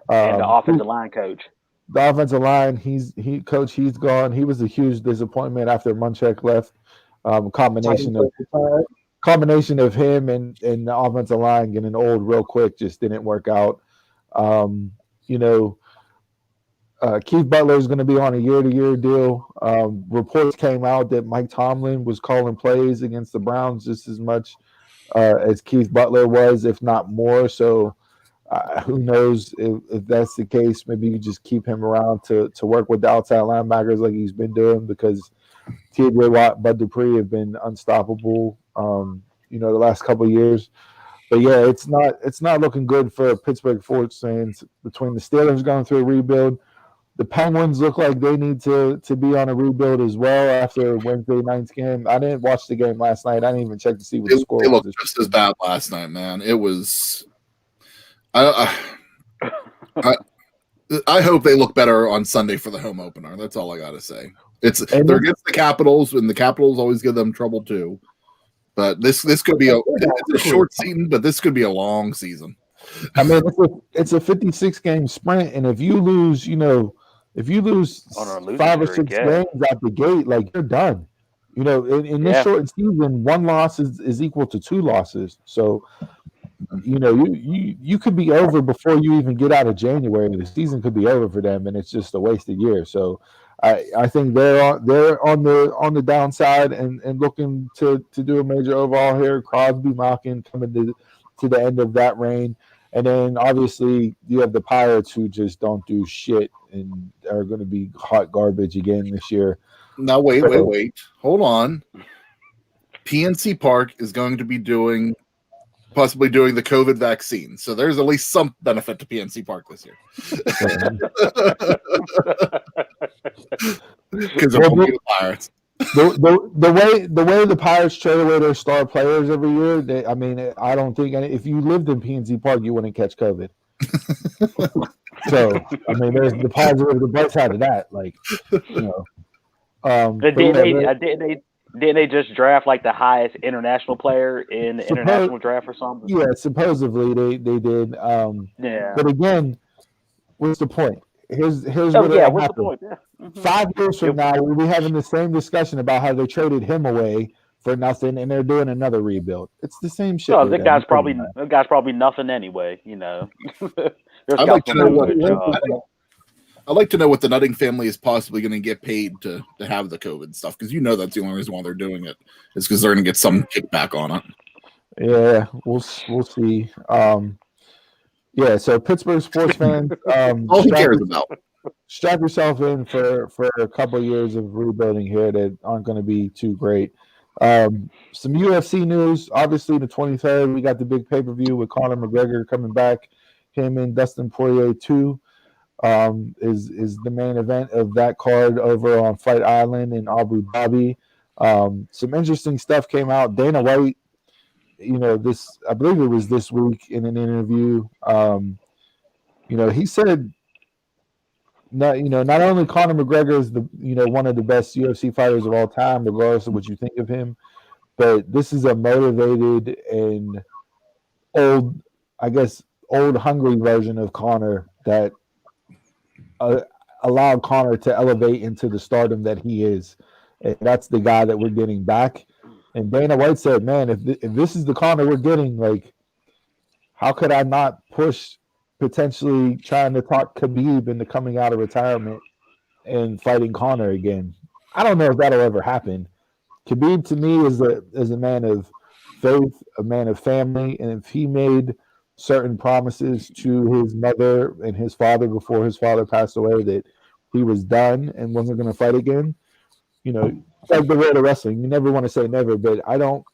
Speaker 4: And the offensive line coach.
Speaker 2: The offensive line. He's gone. He was a huge disappointment after Munchak left. Combination of him and the offensive line getting old real quick just didn't work out. Keith Butler is going to be on a year-to-year deal. Reports came out that Mike Tomlin was calling plays against the Browns just as much as Keith Butler was, if not more. So who knows if that's the case? Maybe you just keep him around to work with the outside linebackers like he's been doing, because TJ Watt, Bud Dupree have been unstoppable, the last couple of years. But yeah, it's not looking good for Pittsburgh sports fans. Between the Steelers going through a rebuild, the Penguins look like they need to be on a rebuild as well after Wednesday night's game. I didn't watch the game last night. I didn't even check to see what the score
Speaker 3: they
Speaker 2: was.
Speaker 3: looked just as bad last night, man. It was. I hope they look better on Sunday for the home opener. That's all I got to say. They're against the Capitals, and the Capitals always give them trouble too. But this could be it's a short season, but this could be a long season.
Speaker 2: I mean, it's a 56-game sprint, and if you lose 5 or 6 games out the gate, like, you're done. In this short season, 1 loss is equal to 2 losses. So, you could be over before you even get out of January. The season could be over for them, and it's just a wasted year. So, I think they're on the downside and looking to do a major overhaul here. Crosby, Malkin coming to the end of that reign. And then obviously you have the Pirates, who just don't do shit and are going to be hot garbage again this year.
Speaker 3: Now wait. Hold on. PNC Park is going to be possibly doing the COVID vaccine. So there's at least some benefit to PNC Park this year. Because they're the Pirates.
Speaker 2: The way the Pirates trade away their star players every year, I don't think if you lived in PNC Park, you wouldn't catch COVID. So, there's the positive, the bright side of that.
Speaker 4: Didn't they just draft like the highest international player in the international draft or something?
Speaker 2: Yeah, supposedly they did. But again, what's the point? Here's what's the point? Yeah. Mm-hmm. 5 years from now, we'll be having the same discussion about how they traded him away for nothing, and they're doing another rebuild. It's the same shit.
Speaker 4: No, that guy's probably nothing anyway.
Speaker 3: I'd like to know what the Nutting family is possibly going to get paid to have the COVID stuff, because that's the only reason why they're doing it is because they're going to get some kickback on it.
Speaker 2: Yeah, we'll see. So Pittsburgh sports fans,
Speaker 3: all he cares about.
Speaker 2: Strap yourself in for a couple of years of rebuilding here that aren't going to be too great. Some UFC news. Obviously, the 23rd, we got the big pay-per-view with Conor McGregor coming back. Him and Dustin Poirier 2 is the main event of that card over on Fight Island in Abu Dhabi. Some interesting stuff came out. Dana White, I believe it was this week in an interview. He said, not only Conor McGregor is one of the best UFC fighters of all time, regardless of what you think of him, but this is a motivated and old, hungry version of Conor that allowed Conor to elevate into the stardom that he is. And that's the guy that we're getting back. And Dana White said, man, if this is the Conor we're getting, how could I not push potentially trying to talk Khabib into coming out of retirement and fighting Conor again? I don't know if that'll ever happen. Khabib, to me, is a man of faith, a man of family, and if he made certain promises to his mother and his father before his father passed away that he was done and wasn't going to fight again, like the road of wrestling, you never want to say never, but I don't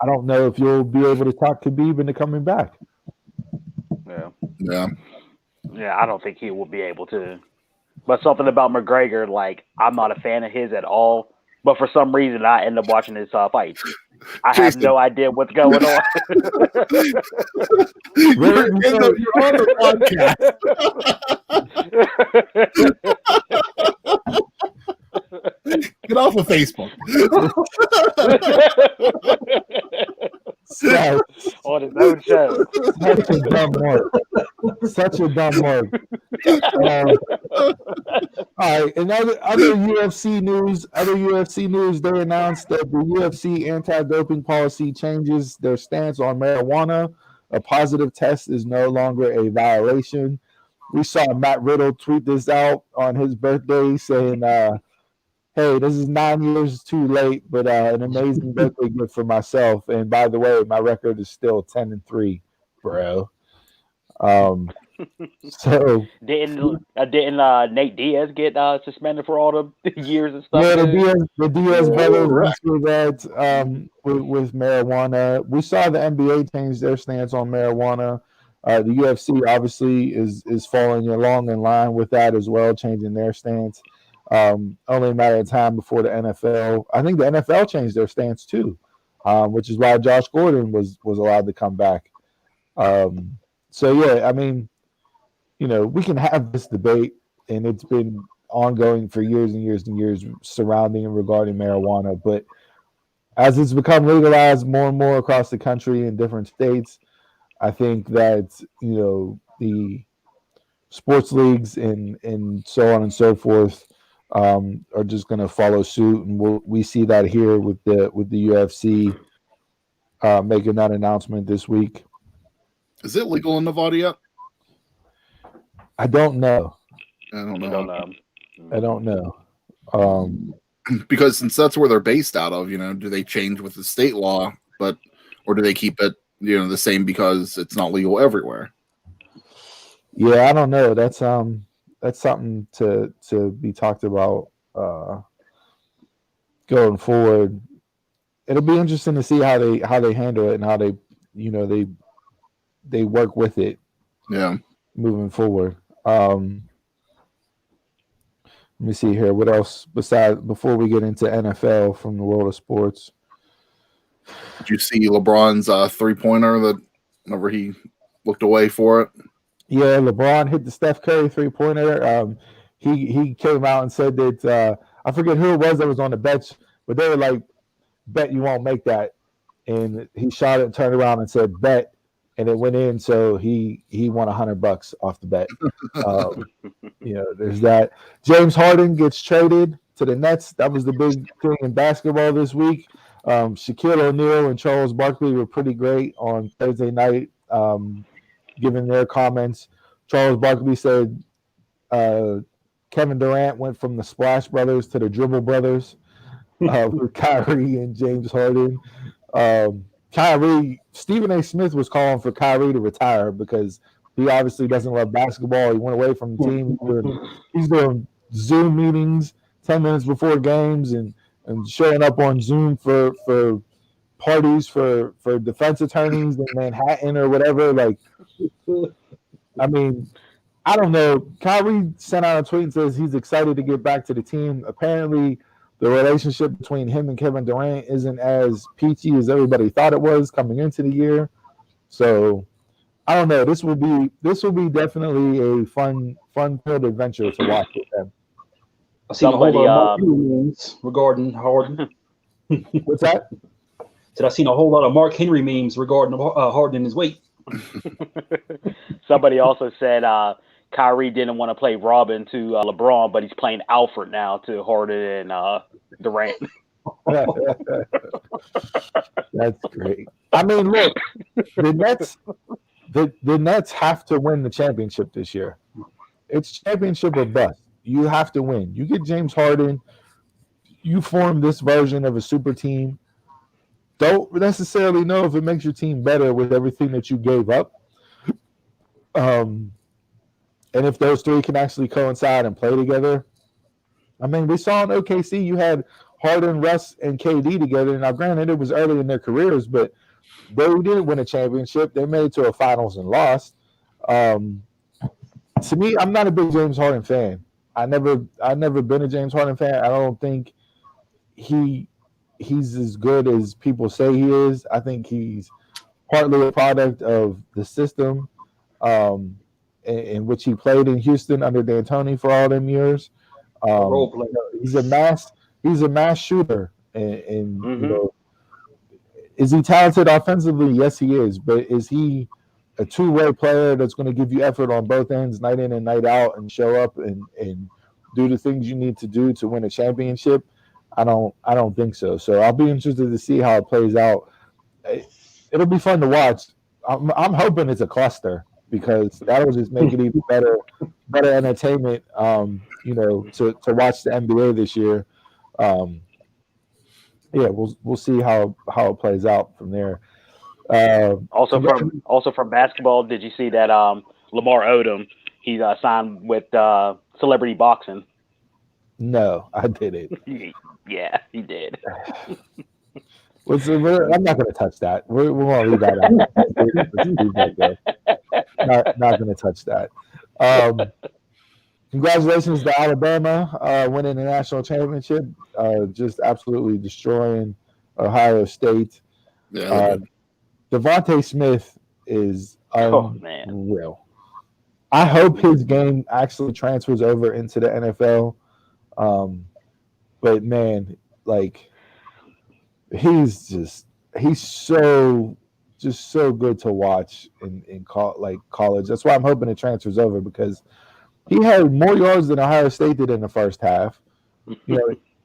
Speaker 2: know if you'll be able to talk Khabib into coming back.
Speaker 3: Yeah.
Speaker 4: Yeah, I don't think he will be able to. But something about McGregor, like I'm not a fan of his at all. But for some reason, I end up watching his fights. I have
Speaker 3: Jason.
Speaker 4: no idea what's going on.
Speaker 3: You're on the podcast. Get off of Facebook.
Speaker 4: On his own show.
Speaker 2: Such a dumb work. Such a dumb work. All right, and other UFC news. They announced that the UFC anti-doping policy changes their stance on marijuana. A positive test is no longer a violation. We saw Matt Riddle tweet this out on his birthday, saying, "Hey, this is 9 years too late, but an amazing birthday gift for myself. And by the way, my record is still 10-3, bro." So
Speaker 4: didn't Nate Diaz get suspended for all the years and stuff?
Speaker 2: Yeah, the Diaz brothers went through that with marijuana. We saw the NBA change their stance on marijuana. The UFC obviously is following along in line with that as well, changing their stance. Only a matter of time before the NFL. I think the NFL changed their stance too, which is why Josh Gordon was allowed to come back. So yeah, I mean, we can have this debate, and it's been ongoing for years and years and years surrounding and regarding marijuana. But as it's become legalized more and more across the country in different states, I think that the sports leagues and so on and so forth are just going to follow suit, and we see that here with the UFC making that announcement this week.
Speaker 3: Is it legal in Nevada yet?
Speaker 2: I don't know.
Speaker 3: I don't
Speaker 2: know.
Speaker 3: Because since that's where they're based out of, do they change with the state law, or do they keep it, the same because it's not legal everywhere?
Speaker 2: Yeah, I don't know. That's something to be talked about going forward. It'll be interesting to see how they handle it and how they work with it.
Speaker 3: Yeah.
Speaker 2: Moving forward. Let me see here. What else before we get into NFL from the world of sports?
Speaker 3: Did you see LeBron's 3-pointer that whenever he looked away for it?
Speaker 2: Yeah, LeBron hit the Steph Curry 3-pointer. He came out and said that I forget who it was that was on the bench, but they were like, "Bet you won't make that," and he shot it and turned around and said, "Bet." And it went in, so he won $100 off the bet. There's that. James Harden gets traded to the Nets. That was the big thing in basketball this week. Shaquille O'Neal and Charles Barkley were pretty great on Thursday night, giving their comments. Charles Barkley said Kevin Durant went from the Splash Brothers to the Dribble Brothers with Kyrie and James Harden. Kyrie, Stephen A. Smith was calling for Kyrie to retire because he obviously doesn't love basketball. He went away from the team. He's doing Zoom meetings 10 minutes before games and showing up on Zoom for parties for defense attorneys in Manhattan or whatever. Like, I mean, I don't know. Kyrie sent out a tweet and says he's excited to get back to the team. Apparently, the relationship between him and Kevin Durant isn't as peachy as everybody thought it was coming into the year. So I don't know. This will be definitely a fun-filled adventure to watch with them.
Speaker 5: I seen a whole lot of Mark Henry memes regarding Harden.
Speaker 2: What's that?
Speaker 5: I seen a whole lot of Mark Henry memes regarding Harden and his weight.
Speaker 4: Somebody also said Kyrie didn't want to play Robin to LeBron, but he's playing Alfred now to Harden and Durant.
Speaker 2: That's great. I mean, look, the Nets have to win the championship this year. It's championship or bust. You have to win. You get James Harden. You form this version of a super team. Don't necessarily know if it makes your team better with everything that you gave up. And if those three can actually coincide and play together. I mean, we saw in OKC you had Harden, Russ, and KD together. Now, granted, it was early in their careers, but they didn't win a championship. They made it to a finals and lost. To me, I'm not a big James Harden fan. I never been a James Harden fan. I don't think he's as good as people say he is. I think he's partly a product of the system in which he played in Houston under D'Antoni for all them years.
Speaker 5: Role player.
Speaker 2: He's a mass shooter, and
Speaker 4: Mhm.
Speaker 2: is he talented offensively? Yes, he is. But is he a two-way player that's going to give you effort on both ends, night in and night out, and show up and do the things you need to do to win a championship? I don't think so. So I'll be interested to see how it plays out. It'll be fun to watch. I'm hoping it's a cluster because that'll just make it even better entertainment. To watch the NBA this year. Yeah, we'll see how it plays out from there.
Speaker 4: Also from basketball, did you see that Lamar Odom? He's signed with Celebrity Boxing.
Speaker 2: No, I didn't.
Speaker 4: Yeah, he did.
Speaker 2: I'm not going to touch that. We're going to leave that out. Not going to touch that. Congratulations to Alabama winning the national championship. Just absolutely destroying Ohio State.
Speaker 3: Yeah.
Speaker 2: Devontae Smith is unreal.
Speaker 4: Man.
Speaker 2: I hope his game actually transfers over into the NFL. But man, like he's so good to watch in college. That's why I'm hoping it transfers over because he had more yards than Ohio State did in the first half.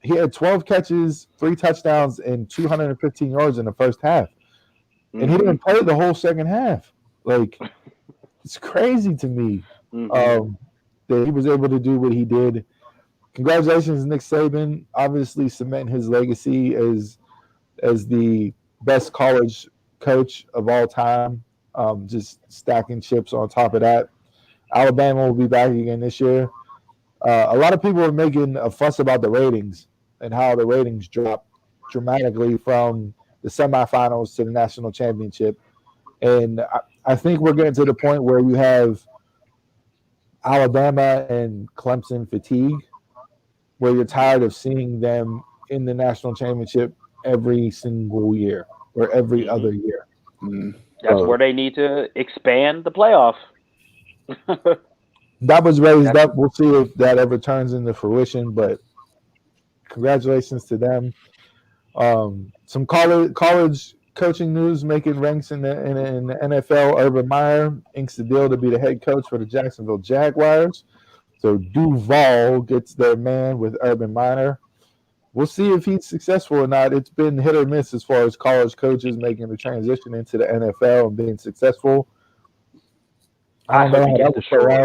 Speaker 2: He had 12 catches, 3 touchdowns, and 215 yards in the first half. And he didn't play the whole second half. Like, it's crazy to me that he was able to do what he did. Congratulations, Nick Saban, obviously cementing his legacy as the best college coach of all time, just stacking chips on top of that. Alabama will be back again this year. A lot of people are making a fuss about the ratings and how the ratings dropped dramatically from the semifinals to the national championship. And I think we're getting to the point where you have Alabama and Clemson fatigue, where you're tired of seeing them in the national championship every single year or every other year.
Speaker 4: That's where they need to expand the playoff.
Speaker 2: That was raised up. We'll see if that ever turns into fruition, but congratulations to them. Some college coaching news making ranks in the NFL. Urban Meyer inks the deal to be the head coach for the Jacksonville Jaguars. So Duval gets their man with Urban Meyer. We'll see if he's successful or not. It's been hit or miss as far as college coaches making the transition into the NFL and being successful. I don't know how that will play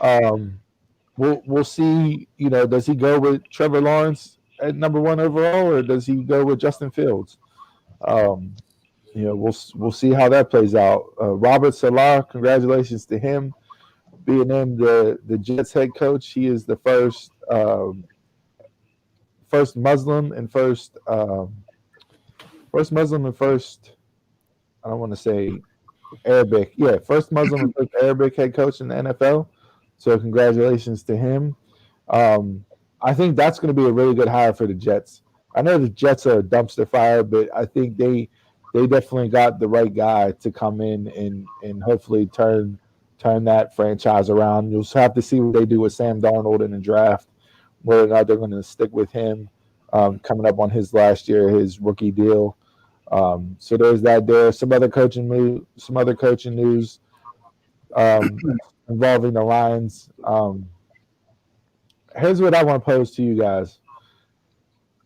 Speaker 2: out. We'll see. Does he go with Trevor Lawrence at number 1 overall, or does he go with Justin Fields? We'll see how that plays out. Robert Saleh, congratulations to him being named the Jets head coach. He is the first Muslim and first I don't want to say Arabic. Yeah, first Muslim and first Arabic head coach in the NFL. So congratulations to him. I think that's going to be a really good hire for the Jets. I know the Jets are a dumpster fire, but I think they definitely got the right guy to come in and hopefully turn that franchise around. You'll have to see what they do with Sam Darnold in the draft, whether or not they're going to stick with him coming up on his last year, his rookie deal. So there's that there. Some other coaching news involving the Lions. Here's what I want to pose to you guys.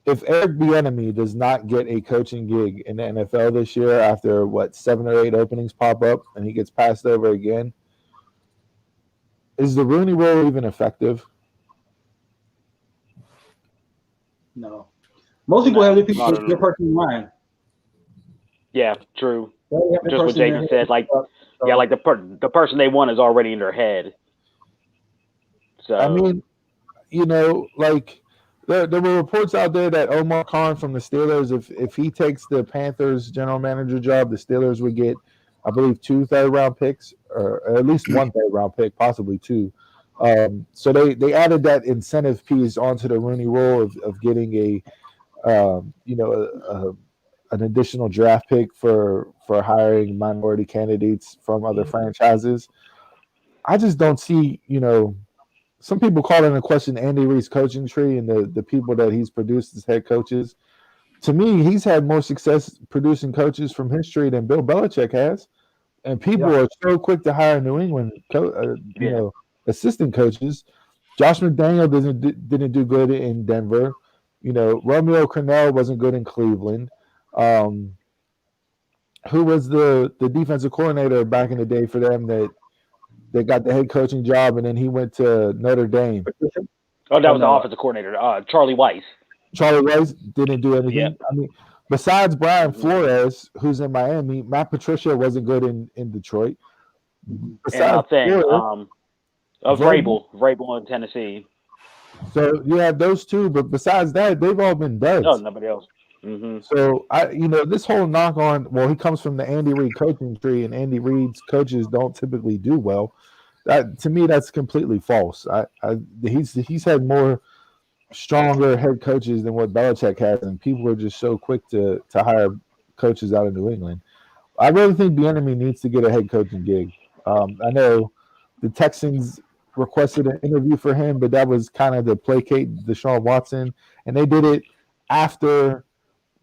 Speaker 2: If Eric Bieniemy does not get a coaching gig in the NFL this year after 7 or 8 openings pop up and he gets passed over again, is the Rooney Rule even effective?
Speaker 5: No. Most people have their person in mind.
Speaker 4: Yeah, true. Just what Jacob said, the person they want is already in their head. So
Speaker 2: I mean, there were reports out there that Omar Khan from the Steelers, if he takes the Panthers general manager job, the Steelers would get, I believe, 2 third-round picks or at least one third round pick, possibly two. So they added that incentive piece onto the Rooney Rule of getting an additional draft pick for hiring minority candidates from other franchises. I just don't see, some people call into question Andy Reid's coaching tree and the people that he's produced as head coaches. To me, he's had more success producing coaches from history than Bill Belichick has. And people are so quick to hire New England, assistant coaches. Josh McDaniel didn't do good in Denver. Romeo Crennel wasn't good in Cleveland. Who was the defensive coordinator back in the day for them that got the head coaching job, and then he went to Notre Dame?
Speaker 4: Oh, that was the offensive coordinator, Charlie Weiss.
Speaker 2: Charlie Weiss didn't do anything.
Speaker 4: Yep.
Speaker 2: I mean, besides Brian Flores, who's in Miami, Matt Patricia wasn't good in Detroit. Besides
Speaker 4: Vrabel in Tennessee.
Speaker 2: So you have those two, but besides that, they've all been duds.
Speaker 4: No, nobody else. Mm-hmm.
Speaker 2: So this whole knock on, well, he comes from the Andy Reid coaching tree, and Andy Reid's coaches don't typically do well. That, to me, that's completely false. He's had more stronger head coaches than what Belichick has, and people are just so quick to hire coaches out of New England. I really think Bieniemy needs to get a head coaching gig. I know the Texans requested an interview for him, but that was kind of to placate Deshaun Watson, and they did it after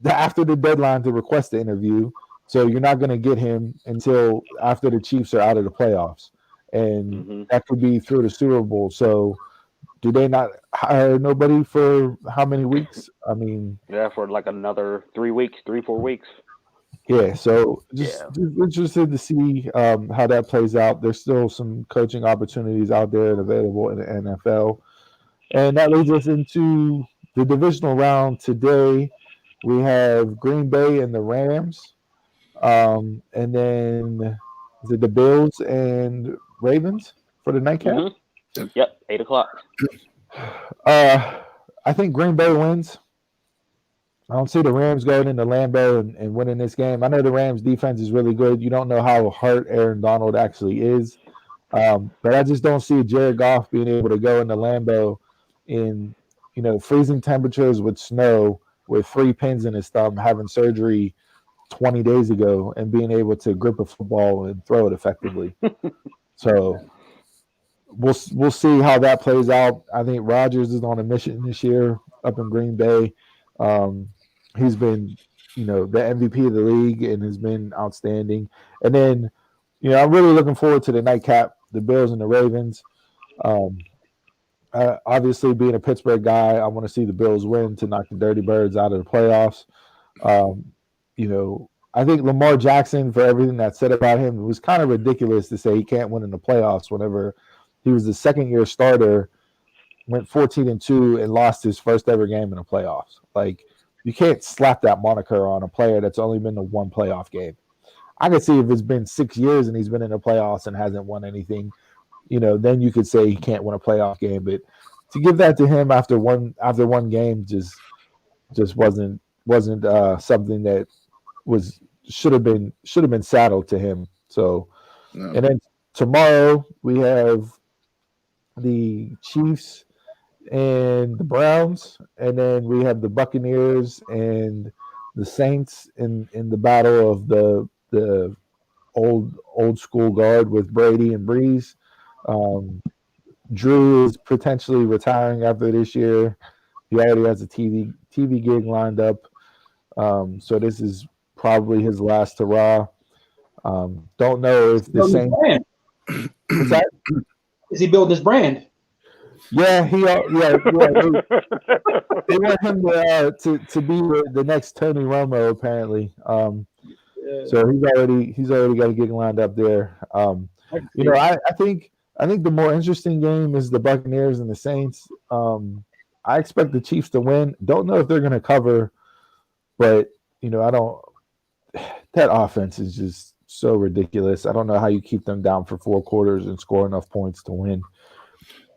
Speaker 2: the deadline to request the interview. So you're not going to get him until after the Chiefs are out of the playoffs, and that could be through the Super Bowl. So do they not hire nobody for how many weeks? I mean,
Speaker 4: for like another 4 weeks.
Speaker 2: Yeah, so just interested to see how that plays out. There's still some coaching opportunities out there and available in the NFL. And that leads us into the divisional round today. We have Green Bay and the Rams. And then is it the Bills and Ravens for the nightcap?
Speaker 4: Mm-hmm. Yep, 8 o'clock.
Speaker 2: I think Green Bay wins. I don't see the Rams going into Lambeau and winning this game. I know the Rams defense is really good. You don't know how hurt Aaron Donald actually is. But I just don't see Jared Goff being able to go into Lambeau in, freezing temperatures with snow with 3 pins in his thumb, having surgery 20 days ago, and being able to grip a football and throw it effectively. So we'll see how that plays out. I think Rodgers is on a mission this year up in Green Bay. He's been, the MVP of the league and has been outstanding. And then, I'm really looking forward to the nightcap, the Bills and the Ravens. Obviously, being a Pittsburgh guy, I want to see the Bills win to knock the Dirty Birds out of the playoffs. I think Lamar Jackson, for everything that's said about him, it was kind of ridiculous to say he can't win in the playoffs whenever he was the second-year starter, went 14-2, and lost his first ever game in the playoffs. Like, you can't slap that moniker on a player that's only been to one playoff game. I could see if it's been 6 years and he's been in the playoffs and hasn't won anything, then you could say he can't win a playoff game. But to give that to him after one game just wasn't something that should have been saddled to him. So, And then tomorrow we have the Chiefs and the Browns, and then we have the Buccaneers and the Saints in the battle of the old school guard with Brady and Breeze. Drew is potentially retiring after this year. He already has a TV gig lined up, so this is probably his last hurrah. Don't know if the Saints. What's that?
Speaker 5: Is he building his brand?
Speaker 2: Yeah, they want him to be the next Tony Romo, apparently. So he's already got a gig lined up there. I think the more interesting game is the Buccaneers and the Saints. I expect the Chiefs to win. Don't know if they're going to cover, but I don't. That offense is just so ridiculous. I don't know how you keep them down for 4 quarters and score enough points to win.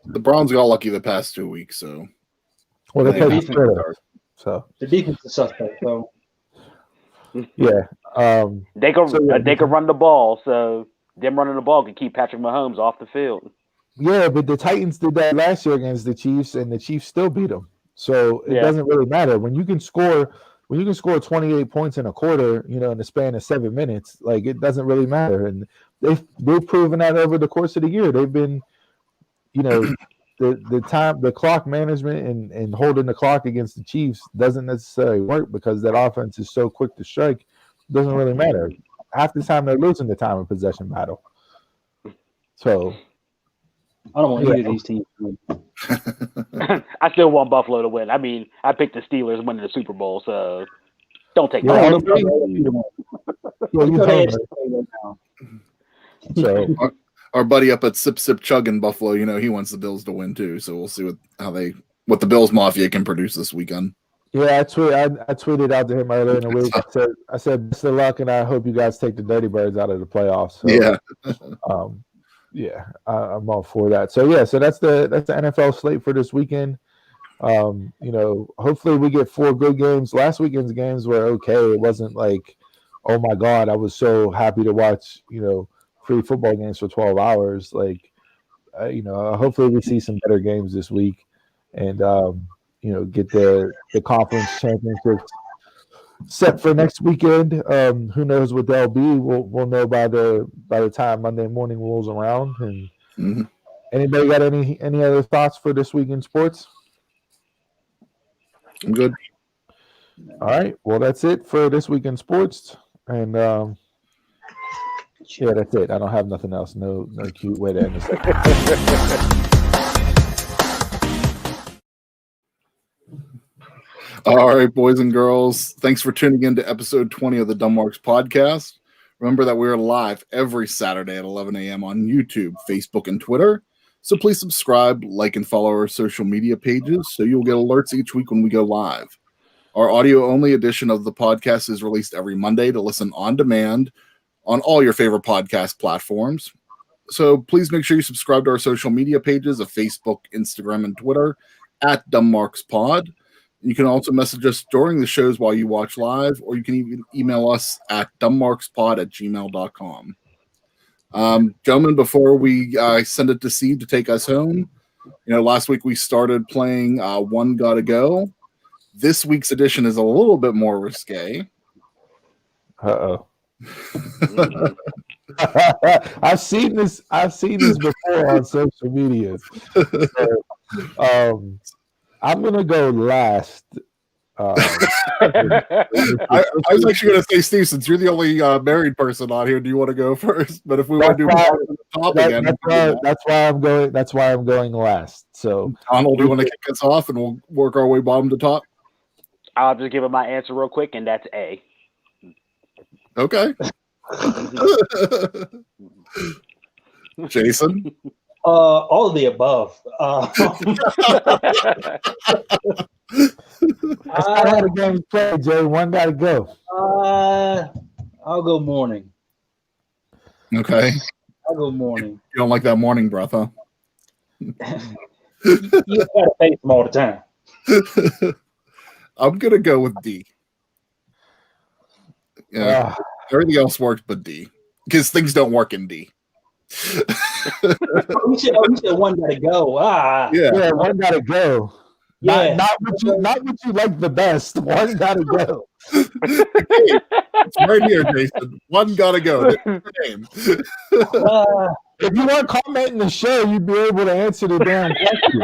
Speaker 3: The Browns got lucky the past 2 weeks, so.
Speaker 2: Well, they played Steelers, so
Speaker 5: the defense is suspect. So
Speaker 2: yeah,
Speaker 4: they could run the ball. So them running the ball can keep Patrick Mahomes off the field.
Speaker 2: Yeah, but the Titans did that last year against the Chiefs, and the Chiefs still beat them. So it
Speaker 4: Yeah.
Speaker 2: doesn't really matter when you can score 28 points in a quarter, in the span of 7 minutes. Like, it doesn't really matter, and they've proven that over the course of the year. They've been, the clock management and holding the clock against the Chiefs doesn't necessarily work because that offense is so quick to strike. It doesn't really matter. Half the time they're losing the time of possession battle. So
Speaker 5: I don't want either of these teams to win.
Speaker 4: I still want Buffalo to win. I mean, I picked the Steelers winning the Super Bowl, so don't take
Speaker 2: Yeah,
Speaker 3: So our buddy up at Sip Sip Chug in Buffalo, he wants the Bills to win too. So we'll see what the Bills Mafia can produce this weekend.
Speaker 2: Yeah, I tweeted out to him earlier in the week. I said best of luck, and I hope you guys take the Dirty Birds out of the playoffs. So,
Speaker 3: yeah.
Speaker 2: I'm all for that. So that's the NFL slate for this weekend. Hopefully we get 4 good games. Last weekend's games were okay. It wasn't like, oh my God, I was so happy to watch, free football games for 12 hours. Like, hopefully we see some better games this week and, get the conference championships set for next weekend. Who knows what they'll be? We'll know by the time Monday morning rolls around. And Anybody got any other thoughts for this week in sports?
Speaker 3: I'm good.
Speaker 2: All right. Well, that's it for this week in sports. And that's it. I don't have nothing else. No cute way to end this.
Speaker 3: All right, boys and girls. Thanks for tuning in to episode 20 of the Dumbmarks podcast. Remember that we're live every Saturday at 11 a.m. on YouTube, Facebook, and Twitter. So please subscribe, like, and follow our social media pages so you'll get alerts each week when we go live. Our audio-only edition of the podcast is released every Monday to listen on demand on all your favorite podcast platforms. So please make sure you subscribe to our social media pages of Facebook, Instagram, and Twitter at DumbmarksPod. You can also message us during the shows while you watch live, or you can even email us at dumbmarkspod@gmail.com. Gentlemen, before we send it to Steve to take us home, last week we started playing One Gotta Go. This week's edition is a little bit more risque.
Speaker 2: Uh-oh. I've seen this before on social media. So, I'm gonna go last.
Speaker 3: I was actually going to say, Steve, since you're the only married person on here, do you want to go first? But if we want to do the top again,
Speaker 2: that's why I'm going last. So,
Speaker 3: Donald, do you want to kick us off, and we'll work our way bottom to top?
Speaker 4: I'll just give it my answer real quick, and that's A.
Speaker 3: Okay. Jason?
Speaker 5: All of the above.
Speaker 2: That's not how the game's played, Jay. One gotta go.
Speaker 5: I'll go morning.
Speaker 3: Okay.
Speaker 5: I'll go morning.
Speaker 3: You don't like that morning breath, huh?
Speaker 5: You gotta face them all the time.
Speaker 3: I'm gonna go with D. Yeah, everything else works but D, because things don't work in D.
Speaker 5: You said one gotta go.
Speaker 2: Yeah, one gotta go.
Speaker 5: Yeah.
Speaker 2: Not what you like the best. One gotta go.
Speaker 3: It's right here, Jason. One gotta go.
Speaker 2: If you want to comment in the show, you'd be able to answer the damn question.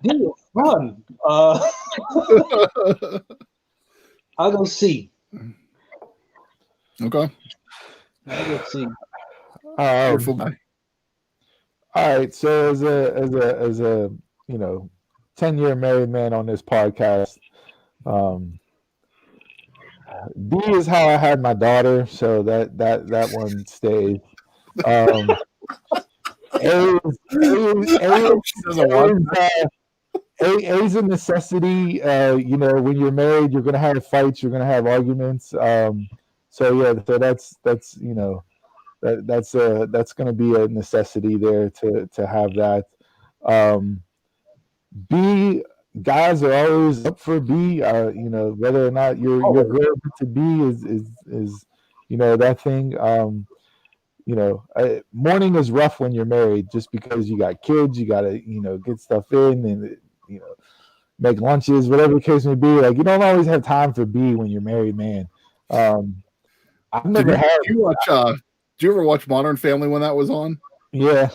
Speaker 5: Dude, fun. I'll go C.
Speaker 3: Okay.
Speaker 5: I'll go C.
Speaker 3: Wonderful guy.
Speaker 2: All right, so as a 10-year married man on this podcast, B is how I had my daughter, so that one stays. A is a necessity. When you're married, you're gonna have fights, you're gonna have arguments. So that's going to be a necessity there to have that. B, guys are always up for B. Whether or not your girl to B is that thing. Morning is rough when you're married, just because you got kids, you got to get stuff in, and make lunches, whatever the case may be. Like, you don't always have time for B when you're married, man. I've never had.
Speaker 3: Do you ever watch Modern Family when that was on?
Speaker 2: Yeah.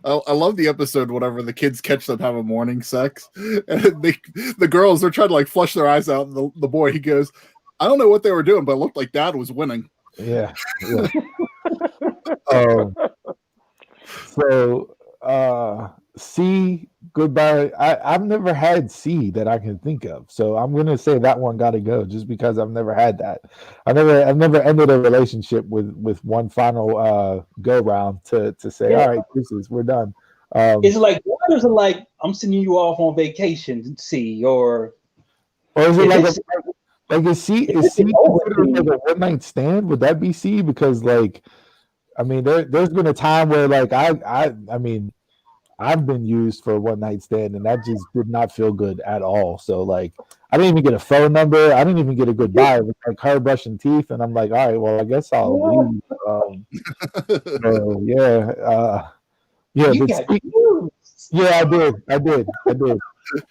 Speaker 3: I love the episode whenever the kids catch them having morning sex, and the girls, they're trying to like flush their eyes out, and the boy, he goes, I don't know what they were doing, but it looked like Dad was winning.
Speaker 2: Yeah. C, goodbye. I've never had C that I can think of, so I'm gonna say that one got to go, just because I've never had that. I've never ended a relationship with one final go round to say, all right, we're done.
Speaker 5: Is it like what? Is it like I'm sending you off on vacation? C, or
Speaker 2: is it is C considered like a one night stand? Would that be C? Because there's been a time where I've been used for a one night stand, and that just did not feel good at all. So I didn't even get a phone number. I didn't even get a goodbye. It was like her brushing teeth, and I'm like, all right, well, I guess I'll leave. I did.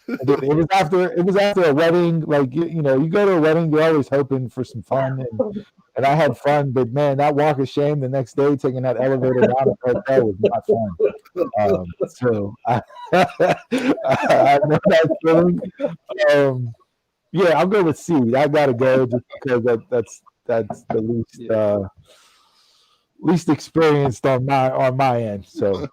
Speaker 2: It was after a wedding. You go to a wedding, you're always hoping for some fun, and I had fun. But man, that walk of shame the next day, taking that elevator down to the hotel, was not fun. So I know that feeling. I'll go with C. I gotta go just because that's the least experienced on my end. So.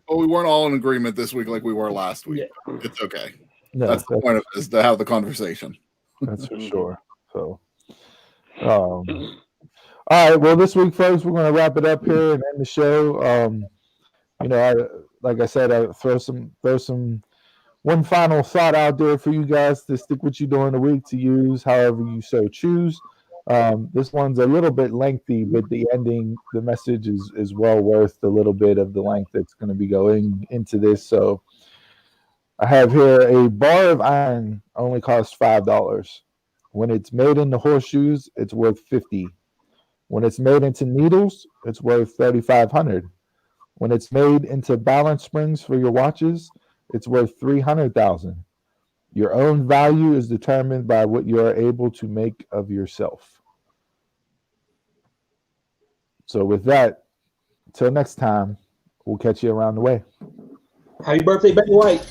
Speaker 3: Well, we weren't all in agreement this week like we were last week. Yeah. It's okay. No, that's the point of it, is to have the conversation.
Speaker 2: That's for sure. So, all right. Well, this week, folks, we're going to wrap it up here and end the show. Like I said, I throw some one final thought out there for you guys to stick with you during the week, to use however you so choose. This one's a little bit lengthy, but the message is well worth the little bit of the length that's going to be going into this. So I have here: a bar of iron only costs $5. When it's made into horseshoes, it's worth $50. When it's made into needles, it's worth $3,500. When it's made into balance springs for your watches, it's worth $300,000. Your own value is determined by what you are able to make of yourself. So with that, till next time, we'll catch you around the way.
Speaker 5: Happy birthday, Betty White.